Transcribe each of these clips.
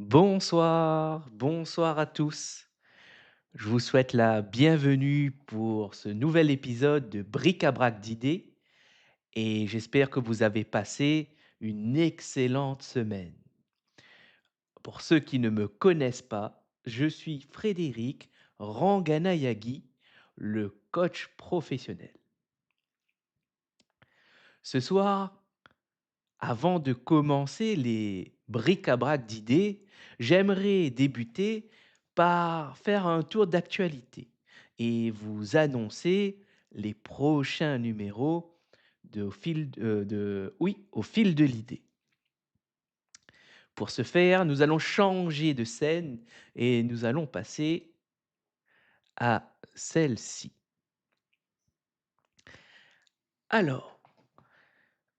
Bonsoir, bonsoir à tous. Je vous souhaite la bienvenue pour ce nouvel épisode de Bric-à-brac d'idées et j'espère que vous avez passé une excellente semaine. Pour ceux qui ne me connaissent pas, je suis Frédéric Ranganayagi, le coach professionnel. Ce soir, avant de commencer les bric-à-brac d'idées, j'aimerais débuter par faire un tour d'actualité et vous annoncer les prochains numéros au fil de l'idée. Pour ce faire, nous allons changer de scène et nous allons passer à celle-ci. Alors,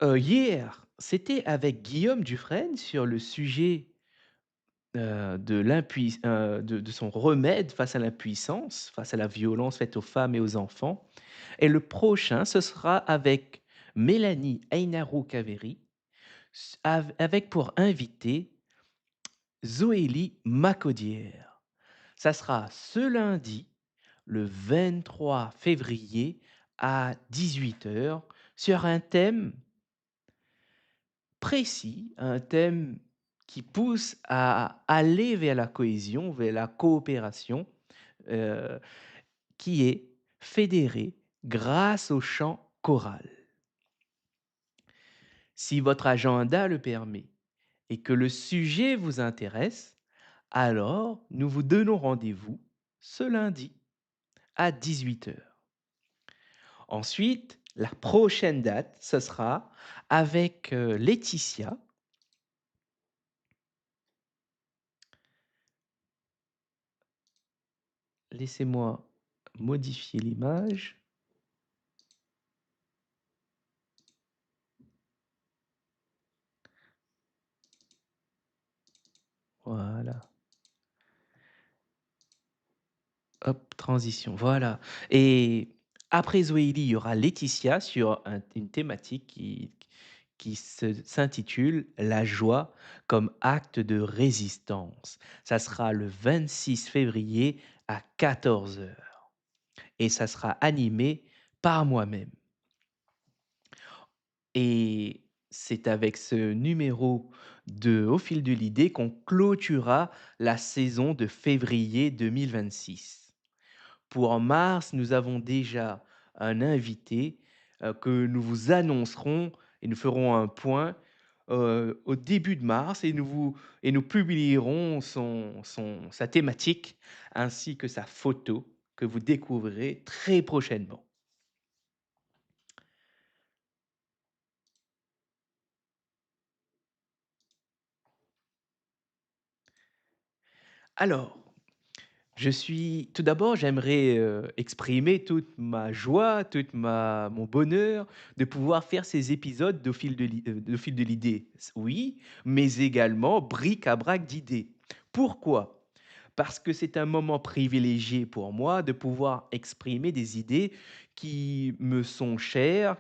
hier, c'était avec Guillaume Dufresne sur le sujet de son remède face à l'impuissance, face à la violence faite aux femmes et aux enfants. Et le prochain, ce sera avec Mélanie Ainarou-Caveri, avec pour invité Zoélie Macaudière. Ça sera ce lundi, le 23 février à 18 h sur un thème précis, un thème qui pousse à aller vers la cohésion, vers la coopération, heu, qui est fédéré grâce au chant choral. Si votre agenda le permet et que le sujet vous intéresse, alors nous vous donnons rendez-vous ce lundi à 18 h. Ensuite, la prochaine date, ce sera avec, Laetitia. Laissez-moi modifier l'image. Voilà. Hop, transition, voilà. Et après Zoélie, il y aura Laetitia sur une thématique qui s'intitule La joie comme acte de résistance. Ça sera le 26 février à 14 h et ça sera animé par moi-même. Et c'est avec ce numéro de Au fil de l'idée qu'on clôturera la saison de février 2026. Pour en mars, nous avons déjà un invité, que nous vous annoncerons et nous ferons un point, au début de mars et nous publierons sa thématique ainsi que sa photo que vous découvrirez très prochainement. Alors, tout d'abord, j'aimerais, exprimer toute ma joie, toute ma mon bonheur de pouvoir faire ces épisodes d'Au fil de l'idée. Oui, mais également bric-à-brac d'idées. Pourquoi? Parce que c'est un moment privilégié pour moi de pouvoir exprimer des idées qui me sont chères,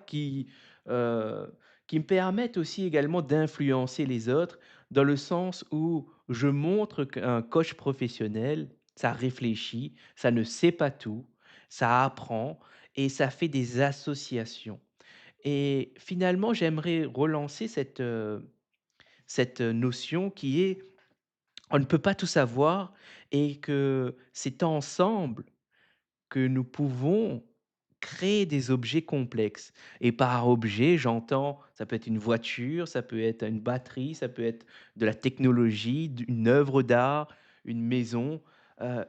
heu, qui me permettent aussi également d'influencer les autres, dans le sens où je montre qu'un coach professionnel, ça réfléchit, ça ne sait pas tout, ça apprend et ça fait des associations. Et finalement, j'aimerais relancer cette notion qui est: on ne peut pas tout savoir et que c'est ensemble que nous pouvons créer des objets complexes. Et par objet, j'entends, ça peut être une voiture, ça peut être une batterie, ça peut être de la technologie, une œuvre d'art, une maison.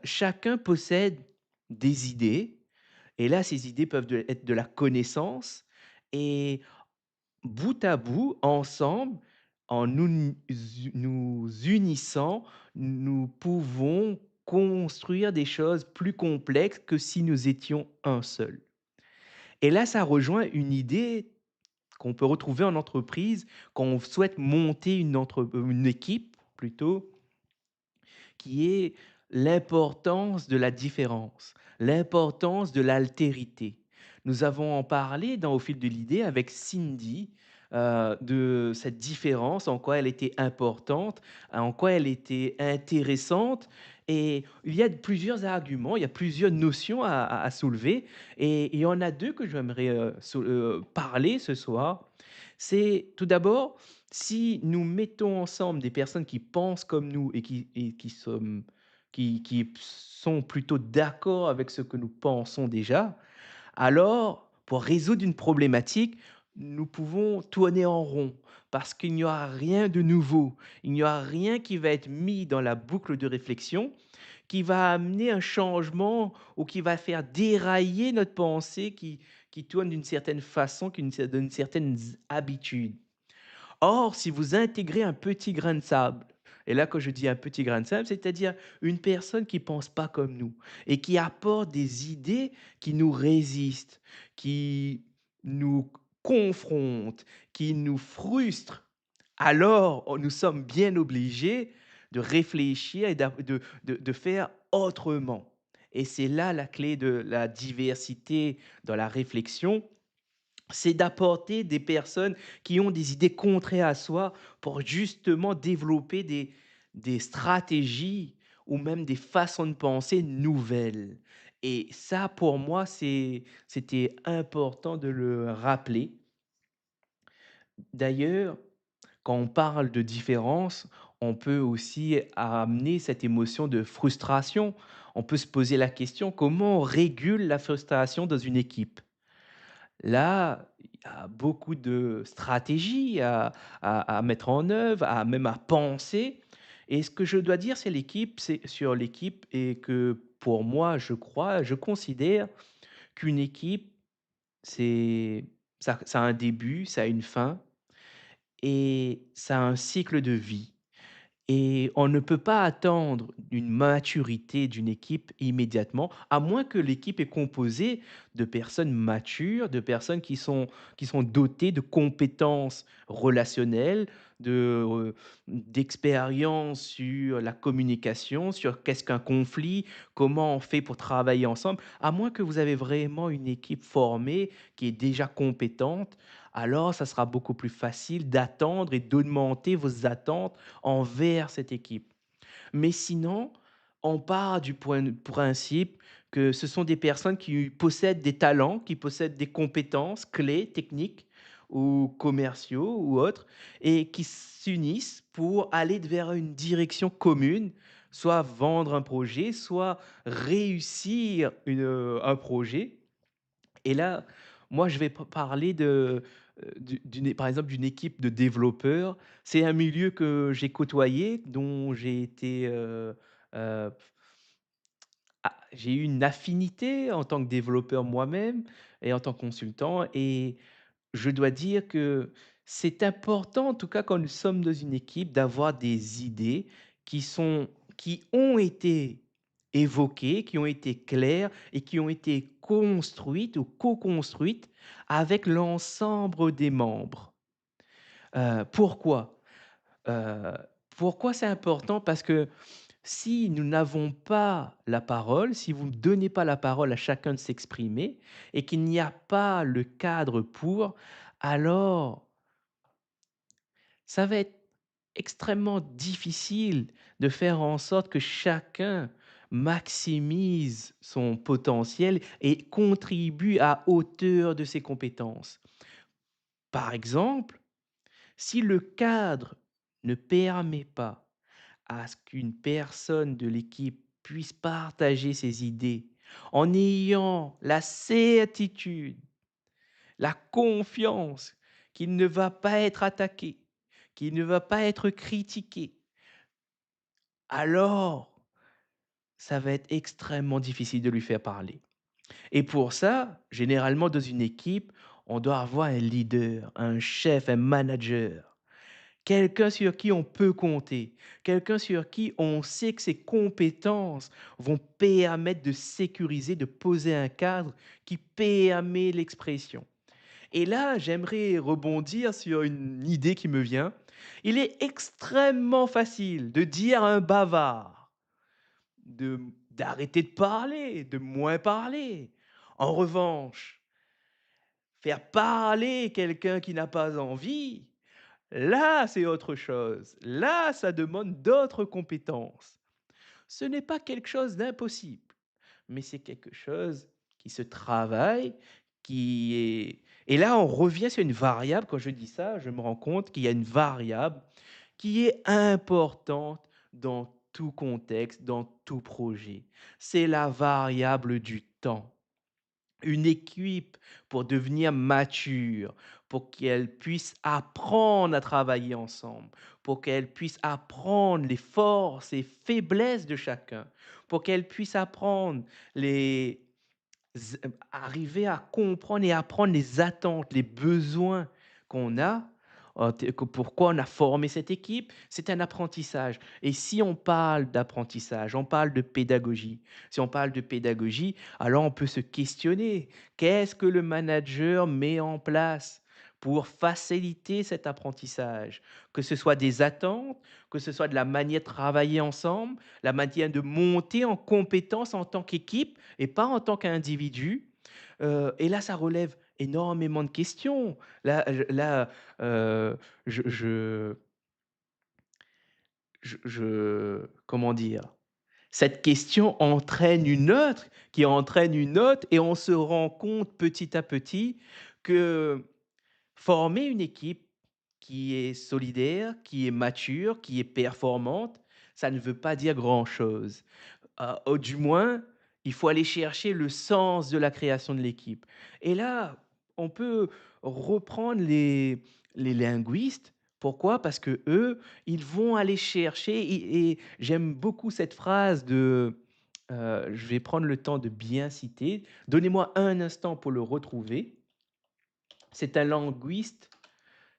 Chacun possède des idées et là, ces idées peuvent être de la connaissance et bout à bout, ensemble, en nous unissant, nous pouvons construire des choses plus complexes que si nous étions un seul. Et là, ça rejoint une idée qu'on peut retrouver en entreprise quand on souhaite monter une équipe plutôt, qui est l'importance de la différence, l'importance de l'altérité. Nous avons en parlé Au fil de l'idée avec Cindy, de cette différence, en quoi elle était importante, en quoi elle était intéressante et il y a plusieurs arguments, il y a plusieurs notions à soulever et il y en a 2 que j'aimerais, parler ce soir. C'est tout d'abord, si nous mettons ensemble des personnes qui pensent comme nous et qui sont plutôt d'accord avec ce que nous pensons déjà, alors, pour résoudre une problématique, nous pouvons tourner en rond parce qu'il n'y aura rien de nouveau. Il n'y aura rien qui va être mis dans la boucle de réflexion qui va amener un changement ou qui va faire dérailler notre pensée qui tourne d'une certaine façon, qui donne certaines habitudes. Or, si vous intégrez un petit grain de sable, et là, quand je dis un petit grain de sable, c'est-à-dire une personne qui pense pas comme nous et qui apporte des idées qui nous résistent, qui nous confrontent, qui nous frustrent, alors nous sommes bien obligés de réfléchir et de faire autrement. Et c'est là la clé de la diversité dans la réflexion, c'est d'apporter des personnes qui ont des idées contraires à soi pour justement développer des stratégies ou même des façons de penser nouvelles. Et ça, pour moi, c'était important de le rappeler. D'ailleurs, quand on parle de différence, on peut aussi amener cette émotion de frustration. On peut se poser la question, comment on régule la frustration dans une équipe? Là, il y a beaucoup de stratégies à mettre en œuvre, même à penser et ce que je dois dire, c'est sur l'équipe et que pour moi, je considère qu'une équipe, c'est ça a un début, ça a une fin et ça a un cycle de vie. Et on ne peut pas attendre une maturité d'une équipe immédiatement, à moins que l'équipe est composée de personnes matures, de personnes qui sont dotées de compétences relationnelles, d'expérience sur la communication, sur qu'est-ce qu'un conflit, comment on fait pour travailler ensemble. À moins que vous avez vraiment une équipe formée qui est déjà compétente, alors ça sera beaucoup plus facile d'attendre et d'augmenter vos attentes envers cette équipe. Mais sinon, on part du point de principe que ce sont des personnes qui possèdent des talents, qui possèdent des compétences clés, techniques ou commerciaux ou autres, et qui s'unissent pour aller vers une direction commune, soit vendre un projet, soit réussir un projet. Et là, moi, je vais parler par exemple, d'une équipe de développeurs. C'est un milieu que j'ai côtoyé, dont j'ai été, heu, j'ai eu une affinité en tant que développeur moi-même et en tant que consultant et je dois dire que c'est important, en tout cas quand nous sommes dans une équipe, d'avoir des idées qui ont été évoquées, qui ont été claires et qui ont été construites ou co-construites avec l'ensemble des membres. Pourquoi? Heu, Pourquoi c'est important? Parce que si nous n'avons pas la parole, si vous ne donnez pas la parole à chacun de s'exprimer et qu'il n'y a pas le cadre pour, alors ça va être extrêmement difficile de faire en sorte que chacun maximise son potentiel et contribue à hauteur de ses compétences. Par exemple, si le cadre ne permet pas à ce qu'une personne de l'équipe puisse partager ses idées en ayant la certitude, la confiance qu'il ne va pas être attaqué, qu'il ne va pas être critiqué, alors ça va être extrêmement difficile de lui faire parler. Et pour ça, généralement dans une équipe, on doit avoir un leader, un chef, un manager. Quelqu'un sur qui on peut compter, quelqu'un sur qui on sait que ses compétences vont permettre de sécuriser, de poser un cadre qui permet l'expression. Et là, j'aimerais rebondir sur une idée qui me vient. Il est extrêmement facile de dire à un bavard d'arrêter de parler, de moins parler. En revanche, Faire parler quelqu'un qui n'a pas envie, là, c'est autre chose. Là, ça demande d'autres compétences. Ce n'est pas quelque chose d'impossible, mais c'est quelque chose qui se travaille, qui est et là, on revient sur une variable. Quand je dis ça, je me rends compte qu'il y a une variable qui est importante dans tout contexte, dans tout projet. C'est la variable du temps. Une équipe pour devenir mature, pour qu'elle puisse apprendre à travailler ensemble, pour qu'elle puisse apprendre les forces et faiblesses de chacun, pour qu'elle puisse apprendre les arriver à comprendre et apprendre les attentes, les besoins qu'on a, pourquoi on a formé cette équipe, c'est un apprentissage. Et si on parle d'apprentissage, on parle de pédagogie. Si on parle de pédagogie, alors on peut se questionner. Qu'est-ce que le manager met en place pour faciliter cet apprentissage? Que ce soit des attentes, que ce soit de la manière de travailler ensemble, la manière de monter en compétence en tant qu'équipe et pas en tant qu'individu. Et là, ça relève énormément de questions. Là, je comment dire? Cette question entraîne une autre, qui entraîne une autre et on se rend compte petit à petit que former une équipe qui est solidaire, qui est mature, qui est performante, ça ne veut pas dire grand-chose. Du moins, il faut aller chercher le sens de la création de l'équipe. Et là, on peut reprendre les linguistes. Pourquoi? Parce que eux, ils vont aller chercher et j'aime beaucoup cette phrase de, je vais prendre le temps de bien citer. Donnez-moi un instant pour le retrouver. C'est un linguiste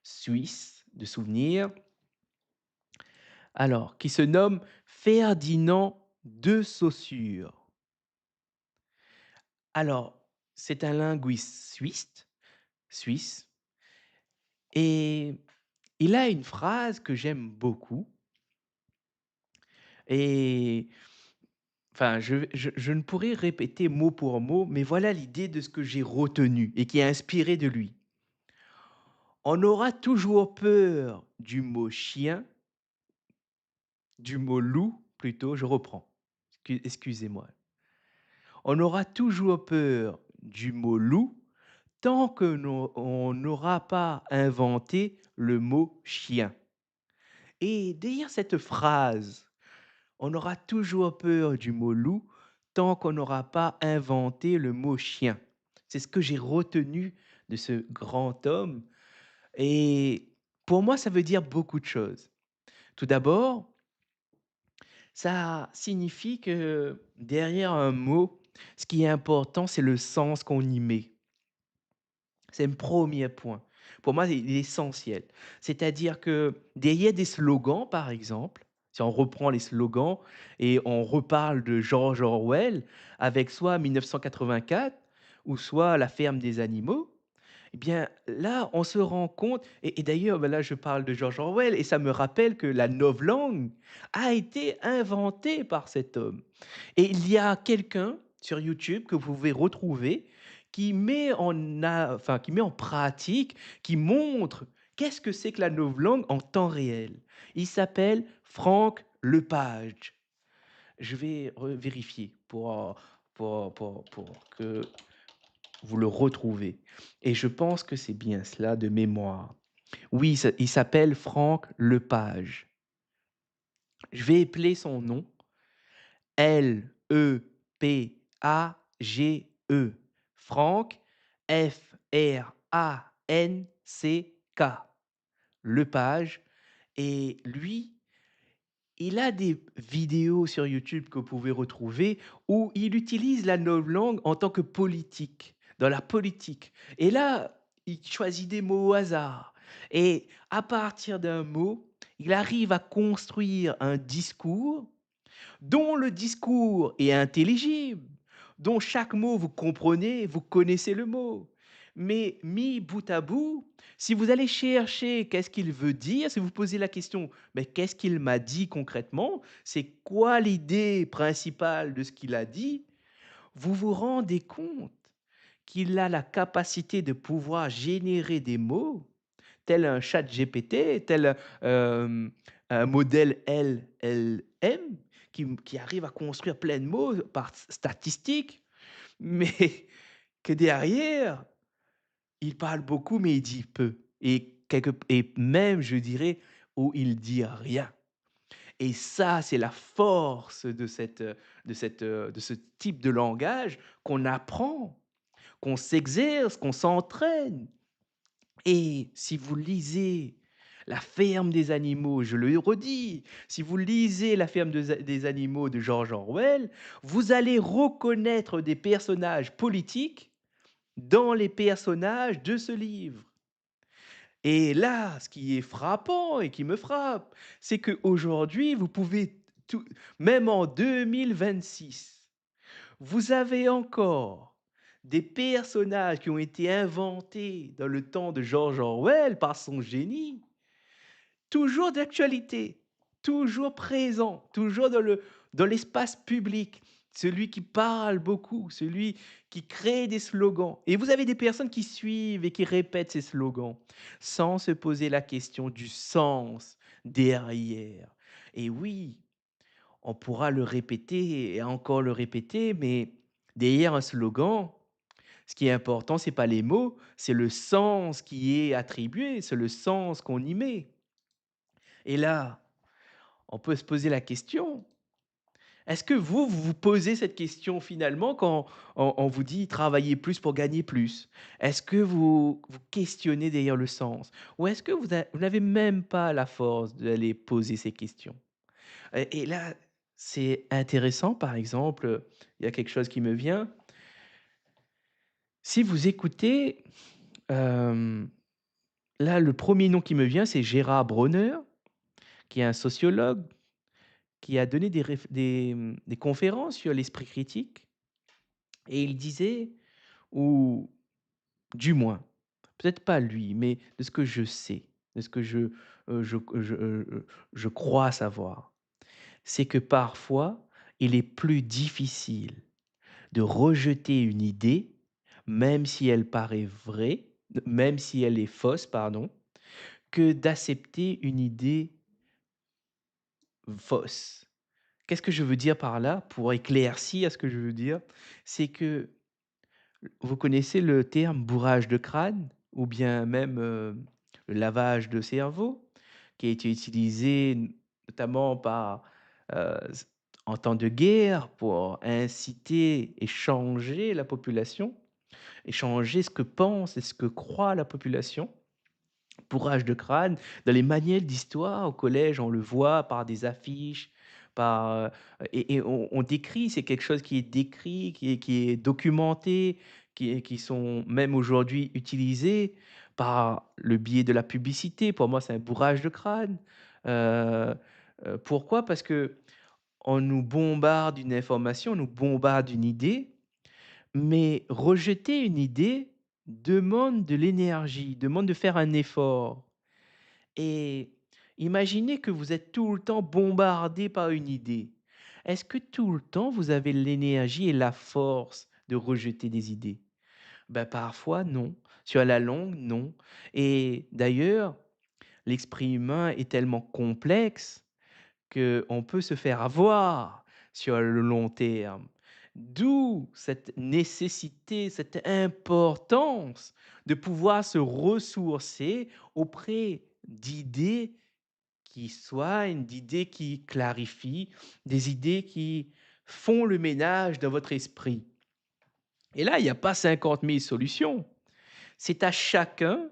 suisse de souvenir, alors qui se nomme Ferdinand de Saussure. Alors, c'est un linguiste suisse et il a une phrase que j'aime beaucoup et enfin, je ne pourrais répéter mot pour mot, mais voilà l'idée de ce que j'ai retenu et qui est inspiré de lui. On aura toujours peur du mot chien, du mot loup plutôt, je reprends. Excusez-moi. On aura toujours peur du mot loup tant que on n'aura pas inventé le mot chien. Et derrière cette phrase, on aura toujours peur du mot loup tant qu'on n'aura pas inventé le mot chien. C'est ce que j'ai retenu de ce grand homme. Et pour moi, ça veut dire beaucoup de choses. Tout d'abord, ça signifie que derrière un mot, ce qui est important, c'est le sens qu'on y met. C'est le premier point. Pour moi, il est essentiel. C'est-à-dire que derrière des slogans, par exemple, si on reprend les slogans et on reparle de George Orwell avec soit 1984 ou soit La ferme des animaux, eh bien là, on se rend compte et d'ailleurs, bah, là, je parle de George Orwell et ça me rappelle que la novlangue a été inventée par cet homme. Et il y a quelqu'un sur YouTube que vous pouvez retrouver qui met en pratique, qui montre qu'est-ce que c'est que la novlangue en temps réel. Il s'appelle Franck Lepage. Je vais vérifier pour que vous le retrouvez. Et je pense que c'est bien cela de mémoire. Oui, il s'appelle Franck Lepage. Je vais épeler son nom. Lepage. Franck, Franck. Lepage. Et lui, il a des vidéos sur YouTube que vous pouvez retrouver où il utilise la novlangue en tant que politique, dans la politique. Et là, il choisit des mots au hasard. Et à partir d'un mot, il arrive à construire un discours dont le discours est intelligible, dont chaque mot vous comprenez, vous connaissez le mot. Mais mis bout à bout, si vous allez chercher qu'est-ce qu'il veut dire, si vous posez la question, mais qu'est-ce qu'il m'a dit concrètement? C'est quoi l'idée principale de ce qu'il a dit? Vous vous rendez compte qu'il a la capacité de pouvoir générer des mots, tel un chat GPT, tel, un modèle LLM qui arrive à construire plein de mots par statistique, mais que derrière, il parle beaucoup, mais il dit peu et même je dirais, où il dit rien. Et ça, c'est la force de ce type de langage qu'on apprend, qu'on s'exerce, qu'on s'entraîne. Et si vous lisez La ferme des animaux, je le redis, si vous lisez La ferme des animaux de George Orwell, vous allez reconnaître des personnages politiques dans les personnages de ce livre. Et là, ce qui est frappant et qui me frappe, c'est qu'aujourd'hui, vous pouvez tout, même en 2026, vous avez encore des personnages qui ont été inventés dans le temps de George Orwell par son génie, toujours d'actualité, toujours présent, toujours dans l'espace public. Celui qui parle beaucoup, celui qui crée des slogans. Et vous avez des personnes qui suivent et qui répètent ces slogans sans se poser la question du sens derrière. Et oui, on pourra le répéter et encore le répéter, mais derrière un slogan, ce qui est important, c'est pas les mots, c'est le sens qui est attribué, c'est le sens qu'on y met. Et là, on peut se poser la question, est-ce que vous vous posez cette question finalement quand on vous dit: «Travaillez plus pour gagner plus»? Est-ce que vous questionnez derrière le sens? Ou est-ce que vous n'avez même pas la force d'aller poser ces questions? Et là, c'est intéressant, par exemple, il y a quelque chose qui me vient. Si vous écoutez, hem, là, le premier nom qui me vient, c'est Gérard Bronner, qui est un sociologue, qui a donné des conférences sur l'esprit critique et il disait ou du moins, peut-être pas lui, mais de ce que je sais, de ce que je crois savoir, c'est que parfois, il est plus difficile de rejeter une idée, même si elle paraît vraie, même si elle est fausse, pardon, que d'accepter une idée fausse. Qu'est-ce que je veux dire par là? Pour éclaircir ce que je veux dire, c'est que vous connaissez le terme bourrage de crâne ou bien même, le lavage de cerveau qui a été utilisé notamment par, s en temps de guerre pour inciter et changer la population et changer ce que pense et ce que croit la population. Bourrage de crâne, dans les manuels d'histoire au collège, on le voit par des affiches, par, et on décrit, c'est quelque chose qui est décrit, qui est documenté, qui sont même aujourd'hui utilisés par le biais de la publicité. Pour moi, c'est un bourrage de crâne. Heu Pourquoi? Parce que on nous bombarde d'une information, on nous bombarde d'une idée, mais rejeter une idée demande de l'énergie, demande de faire un effort. Et imaginez que vous êtes tout le temps bombardé par une idée. Est-ce que tout le temps vous avez l'énergie et la force de rejeter des idées? Ben, parfois non. Sur la longue, non. Et d'ailleurs, l'esprit humain est tellement complexe qu'on peut se faire avoir sur le long terme. D'où cette nécessité, cette importance de pouvoir se ressourcer auprès d'idées qui soignent, d'idées qui clarifient, des idées qui font le ménage dans votre esprit. Et là, il n'y a pas 50 000 solutions. C'est à chacun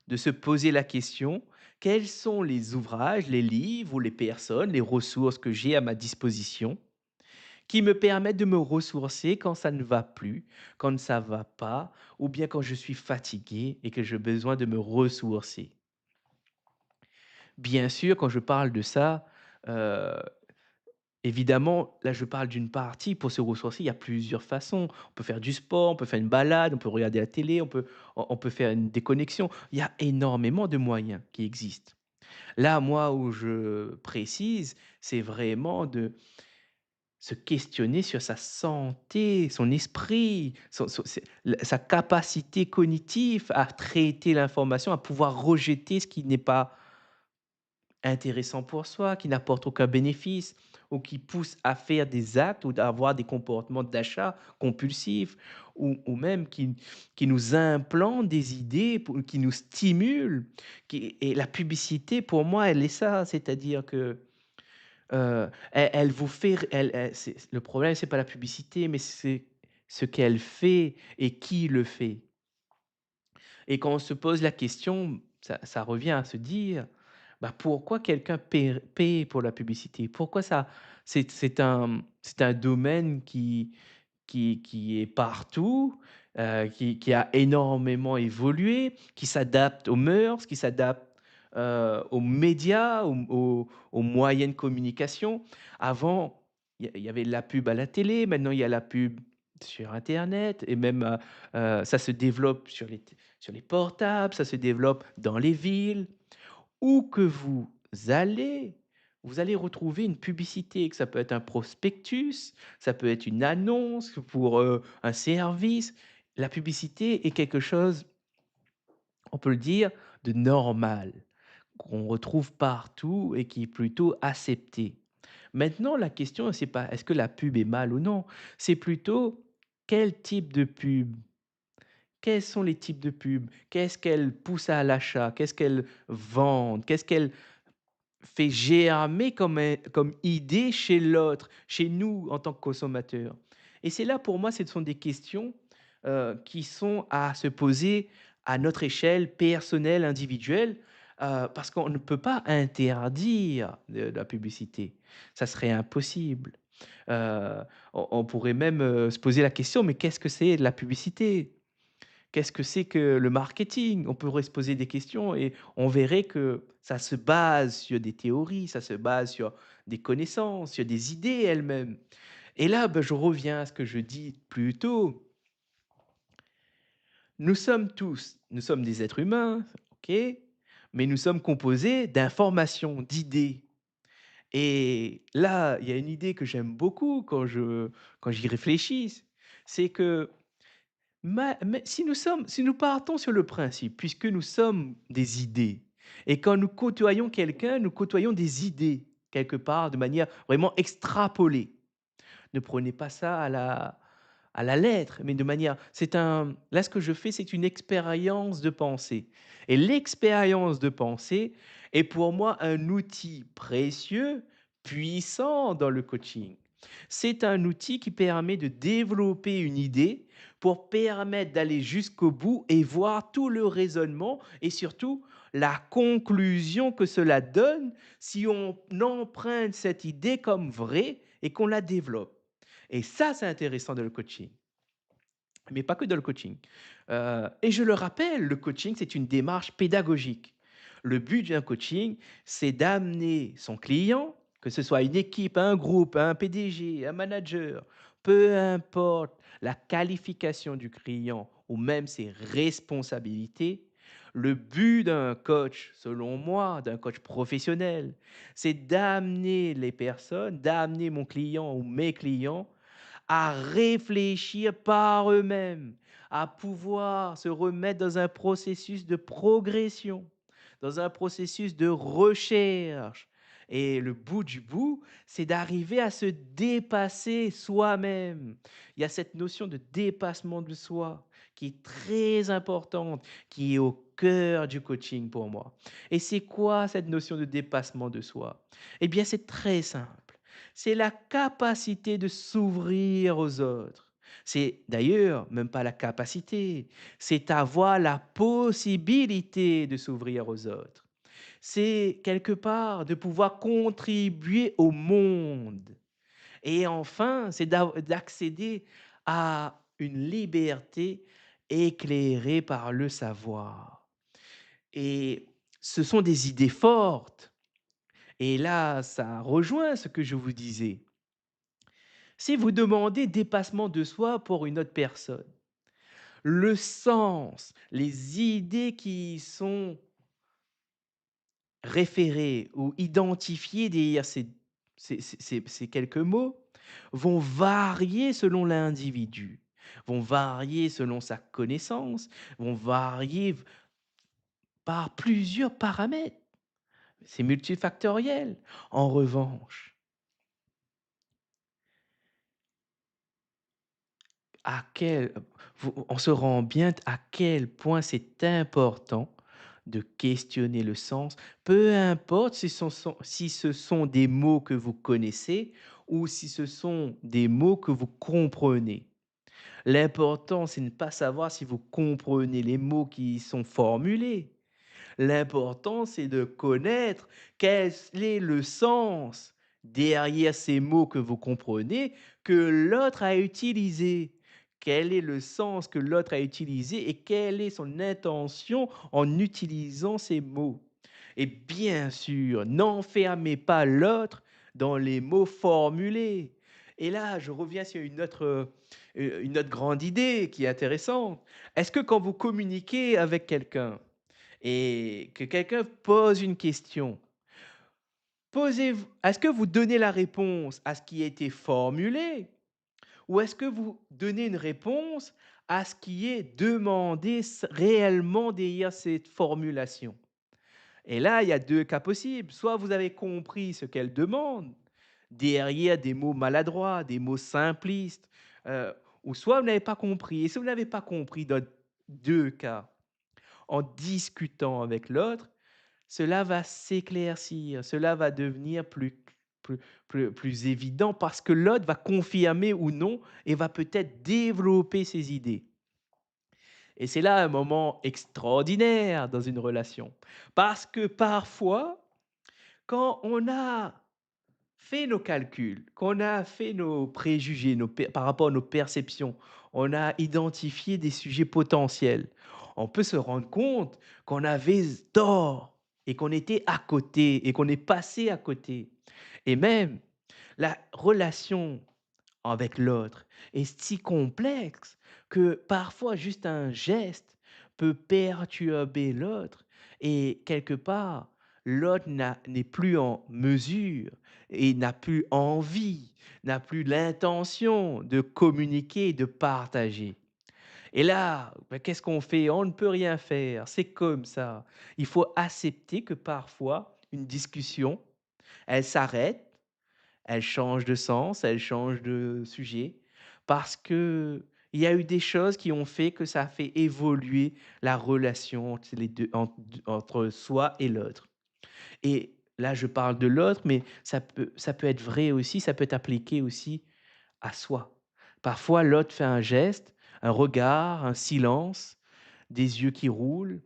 de se poser la question, quels sont les ouvrages, les livres ou les personnes, les ressources que j'ai à ma disposition qui me permettent de me ressourcer quand ça ne va plus, quand ça ne va pas, ou bien quand je suis fatigué et que j'ai besoin de me ressourcer. Bien sûr, quand je parle de ça, heu, évidemment, là, je parle d'une partie. Pour se ressourcer, il y a plusieurs façons. On peut faire du sport, on peut faire une balade, on peut regarder la télé, on peut faire une déconnexion. Il y a énormément de moyens qui existent. Là, moi, où je précise, c'est vraiment de se questionner sur sa santé, son esprit, sa capacité cognitive à traiter l'information, à pouvoir rejeter ce qui n'est pas intéressant pour soi, qui n'apporte aucun bénéfice ou qui pousse à faire des actes ou d'avoir des comportements d'achat compulsifs ou même qui nous implantent des idées, qui nous stimulent. Et la publicité, pour moi, elle est ça, c'est-à-dire que elle vous fait, le problème, c'est pas la publicité, mais c'est ce qu'elle fait et qui le fait. Et quand on se pose la question, ça revient à se dire: «Bah, pourquoi quelqu'un paie pour la publicité?» Pourquoi ça c'est un domaine qui est partout, qui a énormément évolué, qui s'adapte aux mœurs, qui s'adapte, aux médias, aux moyens de communication. Avant, il y avait la pub à la télé, maintenant il y a la pub sur internet et même, ça se développe sur les portables, ça se développe dans les villes. Où que allez, vous allez retrouver une publicité, que ça peut être un prospectus, ça peut être une annonce pour, un service. La publicité est quelque chose, on peut le dire, de normal, qu'on retrouve partout et qui est plutôt accepté. Maintenant, la question, c'est pas est-ce que la pub est mal ou non? C'est plutôt quel type de pub? Quels sont les types de pubs? Qu'est-ce qu'elles poussent à l'achat? Qu'est-ce qu'elles vendent? Qu'est-ce qu'elles fait germer comme idée chez l'autre, chez nous en tant que consommateurs. Et c'est là pour moi, ce sont des questions, qui sont à se poser à notre échelle personnelle, individuelle, parce qu'on ne peut pas interdire de la publicité. Ça serait impossible. On pourrait même, se poser la question: «Mais qu'est-ce que c'est de la publicité?» Qu'est-ce que c'est que le marketing? On pourrait se poser des questions et on verrait que ça se base sur des théories, ça se base sur des connaissances, sur des idées elles-mêmes. Et là, ben, je reviens à ce que je dis plus tôt. Nous sommes des êtres humains, ok, mais nous sommes composés d'informations, d'idées. Et là, il y a une idée que j'aime beaucoup quand j'y réfléchis, c'est que mais si nous partons sur le principe, puisque nous sommes des idées et quand nous côtoyons quelqu'un, nous côtoyons des idées, quelque part, de manière vraiment extrapolée. Ne prenez pas ça à la lettre, mais de manière là, ce que je fais, c'est une expérience de pensée et l'expérience de pensée est pour moi un outil précieux, puissant dans le coaching. C'est un outil qui permet de développer une idée pour permettre d'aller jusqu'au bout et voir tout le raisonnement et surtout la conclusion que cela donne si on emprunte cette idée comme vraie et qu'on la développe. Et ça, c'est intéressant dans le coaching, mais pas que dans le coaching. Et je le rappelle, le coaching, c'est une démarche pédagogique. Le but d'un coaching, c'est d'amener son client, que ce soit une équipe, un groupe, un PDG, un manager, peu importe la qualification du client ou même ses responsabilités, le but d'un coach, selon moi, d'un coach professionnel, c'est d'amener les personnes, d'amener mon client ou mes clients à réfléchir par eux-mêmes, à pouvoir se remettre dans un processus de progression, dans un processus de recherche. Et le bout du bout, c'est d'arriver à se dépasser soi-même. Il y a cette notion de dépassement de soi qui est très importante, qui est au cœur du coaching pour moi. Et c'est quoi cette notion de dépassement de soi? Eh bien, c'est très simple. C'est la capacité de s'ouvrir aux autres. C'est d'ailleurs même pas la capacité, c'est avoir la possibilité de s'ouvrir aux autres. C'est quelque part de pouvoir contribuer au monde. Et enfin, c'est d'accéder à une liberté éclairée par le savoir. Et ce sont des idées fortes. Et là, ça rejoint ce que je vous disais. Si vous demandez dépassement de soi pour une autre personne, le sens, les idées qui sont référées ou identifiées derrière ces quelques mots vont varier selon l'individu, vont varier selon sa connaissance, vont varier par plusieurs paramètres. C'est multifactoriel. En revanche, à quel on se rend bien à quel point c'est important de questionner le sens, peu importe si ce sont des mots que vous connaissez ou si ce sont des mots que vous comprenez. L'important, c'est ne pas savoir si vous comprenez les mots qui y sont formulés. L'important, c'est de connaître quel est le sens derrière ces mots que vous comprenez, que l'autre a utilisés. Quel est le sens que l'autre a utilisé et quelle est son intention en utilisant ces mots. Et bien sûr, n'enfermez pas l'autre dans les mots formulés. Et là, je reviens sur une autre grande idée qui est intéressante. Est-ce que quand vous communiquez avec quelqu'un, et que quelqu'un pose une question, posez-vous est-ce que vous donnez la réponse à ce qui a été formulé ou est-ce que vous donnez une réponse à ce qui est demandé réellement derrière cette formulation? Et là, il y a 2 cas possibles. Soit vous avez compris ce qu'elle demande, derrière des mots maladroits, des mots simplistes, heu, ou soit vous n'avez pas compris. Et si vous n'avez pas compris dans 2 cas, en discutant avec l'autre, cela va s'éclaircir, cela va devenir plus évident parce que l'autre va confirmer ou non et va peut-être développer ses idées. Et c'est là un moment extraordinaire dans une relation. Parce que parfois, quand on a fait nos calculs, qu'on a fait nos préjugés, par rapport à nos perceptions, on a identifié des sujets potentiels. On peut se rendre compte qu'on avait tort et qu'on était à côté et qu'on est passé à côté. Et même la relation avec l'autre est si complexe que parfois juste un geste peut perturber l'autre et quelque part, l'autre n'est plus en mesure et n'a plus envie, n'a plus l'intention de communiquer et de partager. Et là, bah, qu'est-ce qu'on fait? On ne peut rien faire, c'est comme ça. Il faut accepter que parfois, une discussion, elle s'arrête, elle change de sens, elle change de sujet, parce que il y a eu des choses qui ont fait que ça a fait évoluer la relation entre les 2, entre soi et l'autre. Et là, je parle de l'autre, mais ça peut être vrai aussi, ça peut être appliqué aussi à soi. Parfois, l'autre fait un geste, un regard, un silence, des yeux qui roulent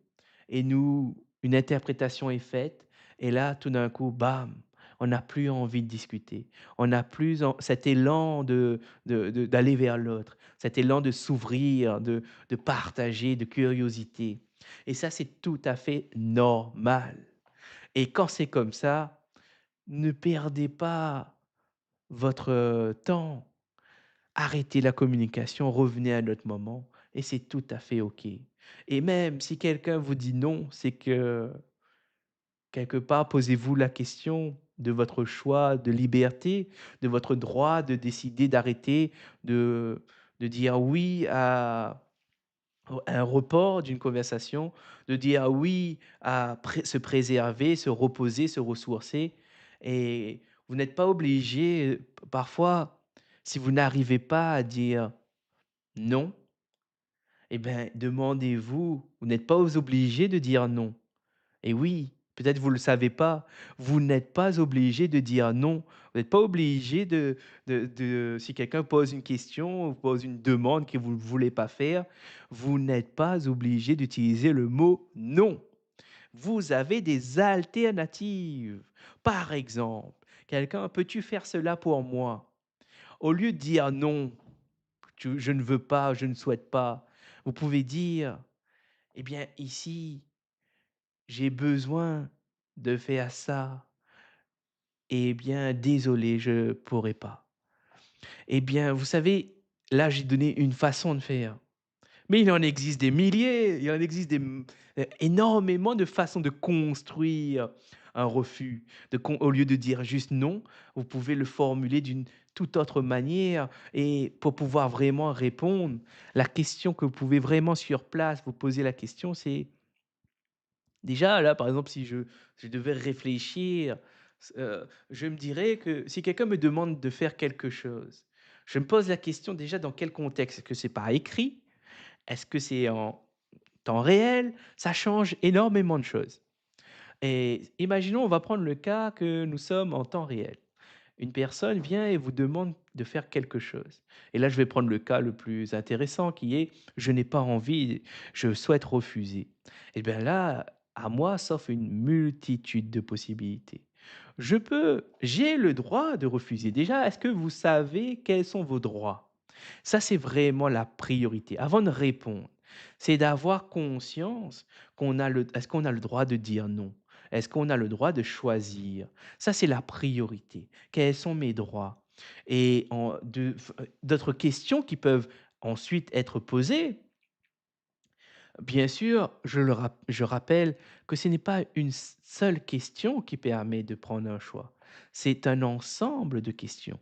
et nous une interprétation est faite et là, tout d'un coup, bam, on n'a plus envie de discuter. On n'a plus cet élan d'aller vers l'autre, cet élan de s'ouvrir, de partager, de curiosité et ça, c'est tout à fait normal et quand c'est comme ça, ne perdez pas votre, temps. Arrêtez la communication, revenez à notre moment et c'est tout à fait OK. Et même si quelqu'un vous dit non, c'est que quelque part, posez-vous la question de votre choix de liberté, de votre droit de décider d'arrêter, de de dire oui à un report d'une conversation, de dire oui à se préserver, se reposer, se ressourcer et vous n'êtes pas obligé, parfois, si vous n'arrivez pas à dire non, eh ben, demandez-vous, vous n'êtes pas obligé de dire non. Et oui, peut-être vous ne le savez pas, vous n'êtes pas obligé de dire non. Vous n'êtes pas obligé de si quelqu'un pose une question ou pose une demande que vous ne voulez pas faire, vous n'êtes pas obligé d'utiliser le mot non. Vous avez des alternatives. Par exemple, quelqu'un: «Peux-tu faire cela pour moi?» Au lieu de dire non, je ne veux pas, je ne souhaite pas, vous pouvez dire: «Eh bien ici, j'ai besoin de faire ça. Eh bien, désolé, je pourrai pas. Eh bien, vous savez, là, j'ai donné une façon de faire. Mais il en existe des milliers, il en existe énormément de façons de construire un refus, au lieu de dire juste non, vous pouvez le formuler d'une toute autre manière et pour pouvoir vraiment répondre, la question que vous pouvez vraiment sur place vous poser la question, c'est déjà là, par exemple, si je devais réfléchir, je me dirais que si quelqu'un me demande de faire quelque chose, je me pose la question déjà dans quel contexte? Est-ce que c'est par écrit? Est-ce que c'est en temps réel? Ça change énormément de choses. Et imaginons, on va prendre le cas que nous sommes en temps réel. Une personne vient et vous demande de faire quelque chose. Et là, je vais prendre le cas le plus intéressant qui est: «Je n'ai pas envie, je souhaite refuser». Et bien là, à moi s'offre une multitude de possibilités. J'ai le droit de refuser. Déjà, est-ce que vous savez quels sont vos droits? Ça, c'est vraiment la priorité. Avant de répondre, c'est d'avoir conscience est-ce qu'on a le droit de dire non? Est-ce qu'on a le droit de choisir? Ça, c'est la priorité. Quels sont mes droits? Et d'autres questions qui peuvent ensuite être posées. Bien sûr, je rappelle que ce n'est pas une seule question qui permet de prendre un choix. C'est un ensemble de questions.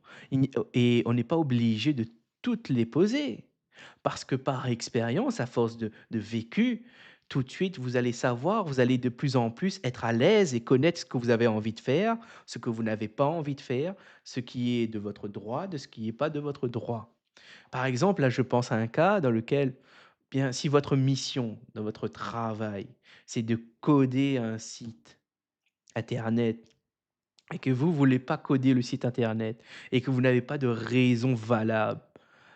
Et on n'est pas obligé de toutes les poser. Parce que par expérience, à force de vécu, tout de suite, vous allez savoir, vous allez de plus en plus être à l'aise et connaître ce que vous avez envie de faire, ce que vous n'avez pas envie de faire, ce qui est de votre droit, de ce qui n'est pas de votre droit. Par exemple, là, je pense à un cas dans lequel, bien, si votre mission dans votre travail, c'est de coder un site internet et que vous voulez pas coder le site internet et que vous n'avez pas de raison valable,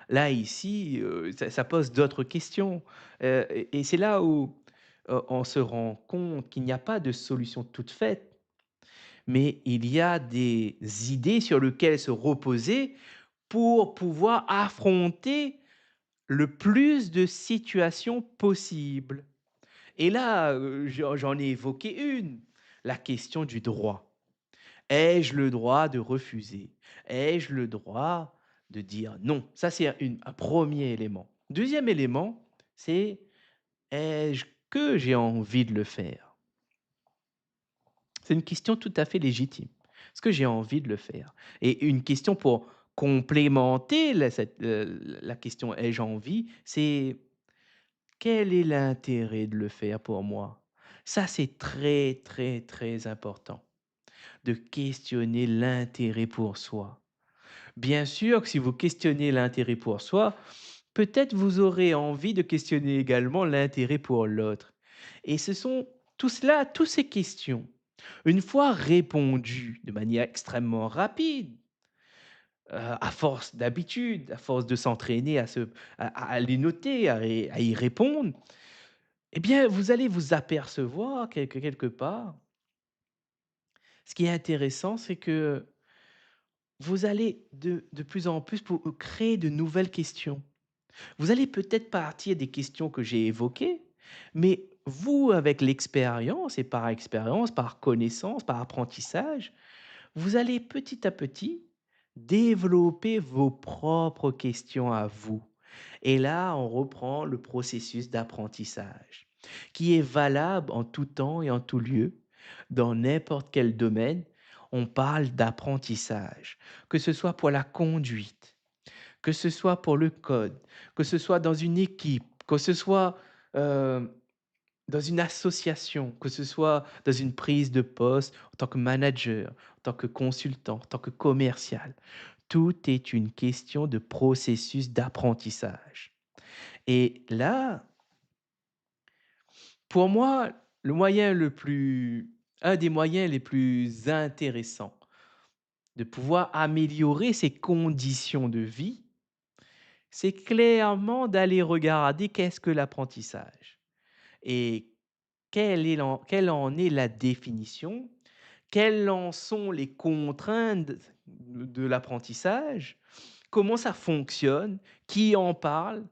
là, ici, ça pose d'autres questions, et c'est là où, on se rend compte qu'il n'y a pas de solution toute faite, mais il y a des idées sur lesquelles se reposer pour pouvoir affronter le plus de situations possibles. Et là, j'en ai évoqué une, la question du droit. Ai-je le droit de refuser? Ai-je le droit de dire non? Ça, c'est un 1er élément. Deuxième élément, c'est: est-ce que j'ai envie de le faire? C'est une question tout à fait légitime. Est-ce que j'ai envie de le faire? Et une question pour complémenter la question «ai-je envie?» c'est: quel est l'intérêt de le faire pour moi? Ça, c'est très, très, très important, de questionner l'intérêt pour soi. Bien sûr que si vous questionnez l'intérêt pour soi, peut-être vous aurez envie de questionner également l'intérêt pour l'autre. Et ce sont tous ces questions, une fois répondues de manière extrêmement rapide, à force d'habitude, à force de s'entraîner à les noter, à y répondre, eh bien, vous allez vous apercevoir quelque part, ce qui est intéressant, c'est que vous allez de plus en plus pour créer de nouvelles questions. Vous allez peut-être partir des questions que j'ai évoquées, mais vous, avec l'expérience et par expérience, par connaissance, par apprentissage, vous allez petit à petit développer vos propres questions à vous. Et là, on reprend le processus d'apprentissage qui est valable en tout temps et en tout lieu, dans n'importe quel domaine. On parle d'apprentissage, que ce soit pour la conduite, que ce soit pour le code, que ce soit dans une équipe, que ce soit euh, dans une association, que ce soit dans une prise de poste en tant que manager, en tant que consultant, en tant que commercial. Tout est une question de processus d'apprentissage. Et là, pour moi, un des moyens les plus intéressants de pouvoir améliorer ses conditions de vie, c'est clairement d'aller regarder qu'est-ce que l'apprentissage et quelle en est la définition, quelles en sont les contraintes de l'apprentissage, comment ça fonctionne, qui en parle,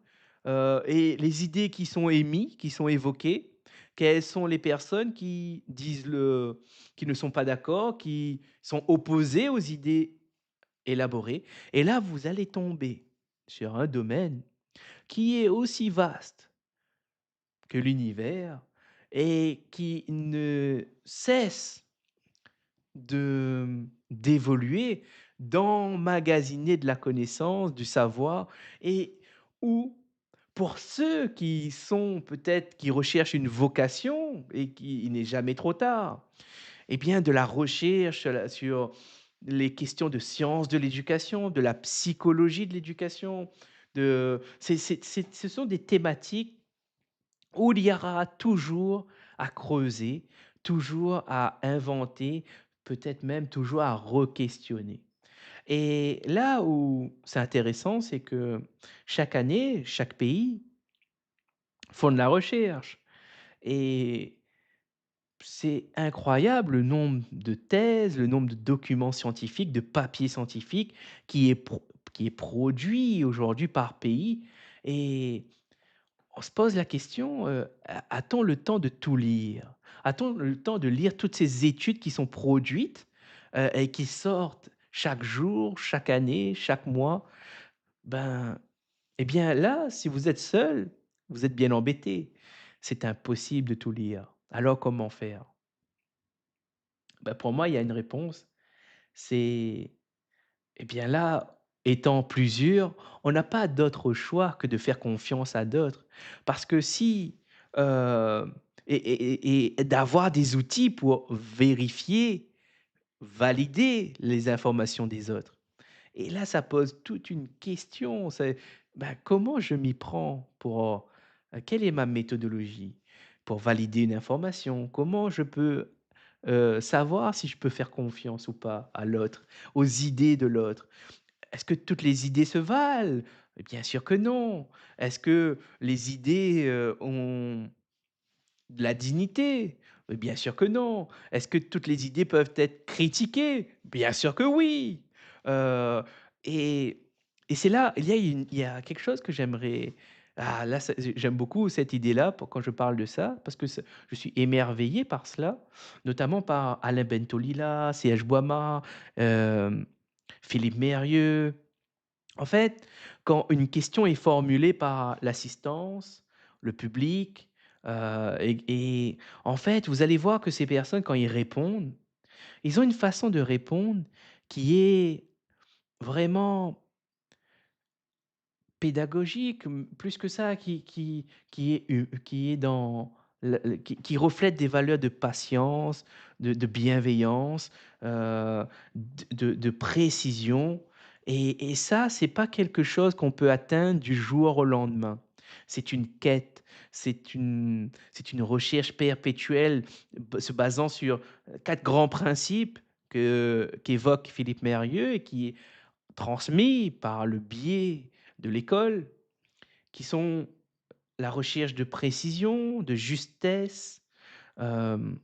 et les idées qui sont émises, qui sont évoquées, quelles sont les personnes qui ne sont pas d'accord, qui sont opposées aux idées élaborées. Et là, vous allez tomber sur un domaine qui est aussi vaste que l'univers et qui ne cesse d'évoluer, d'emmagasiner de la connaissance, du savoir et ou pour ceux qui sont peut-être qui recherchent une vocation et qui il n'est jamais trop tard, eh bien de la recherche sur les questions de sciences de l'éducation, de la psychologie de l'éducation, de ce sont des thématiques où il y aura toujours à creuser, toujours à inventer, peut-être même toujours à re-questionner. Et là où c'est intéressant, c'est que chaque année, chaque pays font de la recherche et c'est incroyable le nombre de thèses, le nombre de documents scientifiques, de papiers scientifiques qui est produit aujourd'hui par pays et on se pose la question, a-t-on le temps de tout lire? A-t-on le temps de lire toutes ces études qui sont produites, et qui sortent chaque jour, chaque année, chaque mois? Ben, eh bien là, si vous êtes seul, vous êtes bien embêté. C'est impossible de tout lire. Alors comment faire? Ben pour moi, il y a une réponse, c'est eh bien là, étant plusieurs, on n'a pas d'autre choix que de faire confiance à d'autres. Parce que si, heu et d'avoir des outils pour vérifier, valider les informations des autres. Et là, ça pose toute une question, c'est, ben, comment je m'y prends pour, quelle est ma méthodologie pour valider une information? Comment je peux, savoir si je peux faire confiance ou pas à l'autre, aux idées de l'autre? Est-ce que toutes les idées se valent? Bien sûr que non. Est-ce que les idées, ont de la dignité? Bien sûr que non. Est-ce que toutes les idées peuvent être critiquées? Bien sûr que oui. Heu et c'est là, il y a quelque chose que j'aimerais là, ça j'aime beaucoup cette idée-là pour quand je parle de ça, parce que je suis émerveillé par cela, notamment par Alain Bentolila, C.H. Boima, Philippe Mérieux. En fait, quand une question est formulée par l'assistance, le public, et en fait, vous allez voir que ces personnes, quand ils répondent, ils ont une façon de répondre qui est vraiment pédagogique, plus que ça, qui est dans le qui reflète des valeurs de patience, de bienveillance, de précision et ça, c'est pas quelque chose qu'on peut atteindre du jour au lendemain. C'est une quête, c'est une recherche perpétuelle se basant sur, 4 grands principes qu'évoque Philippe Mérieux et qui transmis par le biais de l'école, qui sont la recherche de précision, de justesse, hem,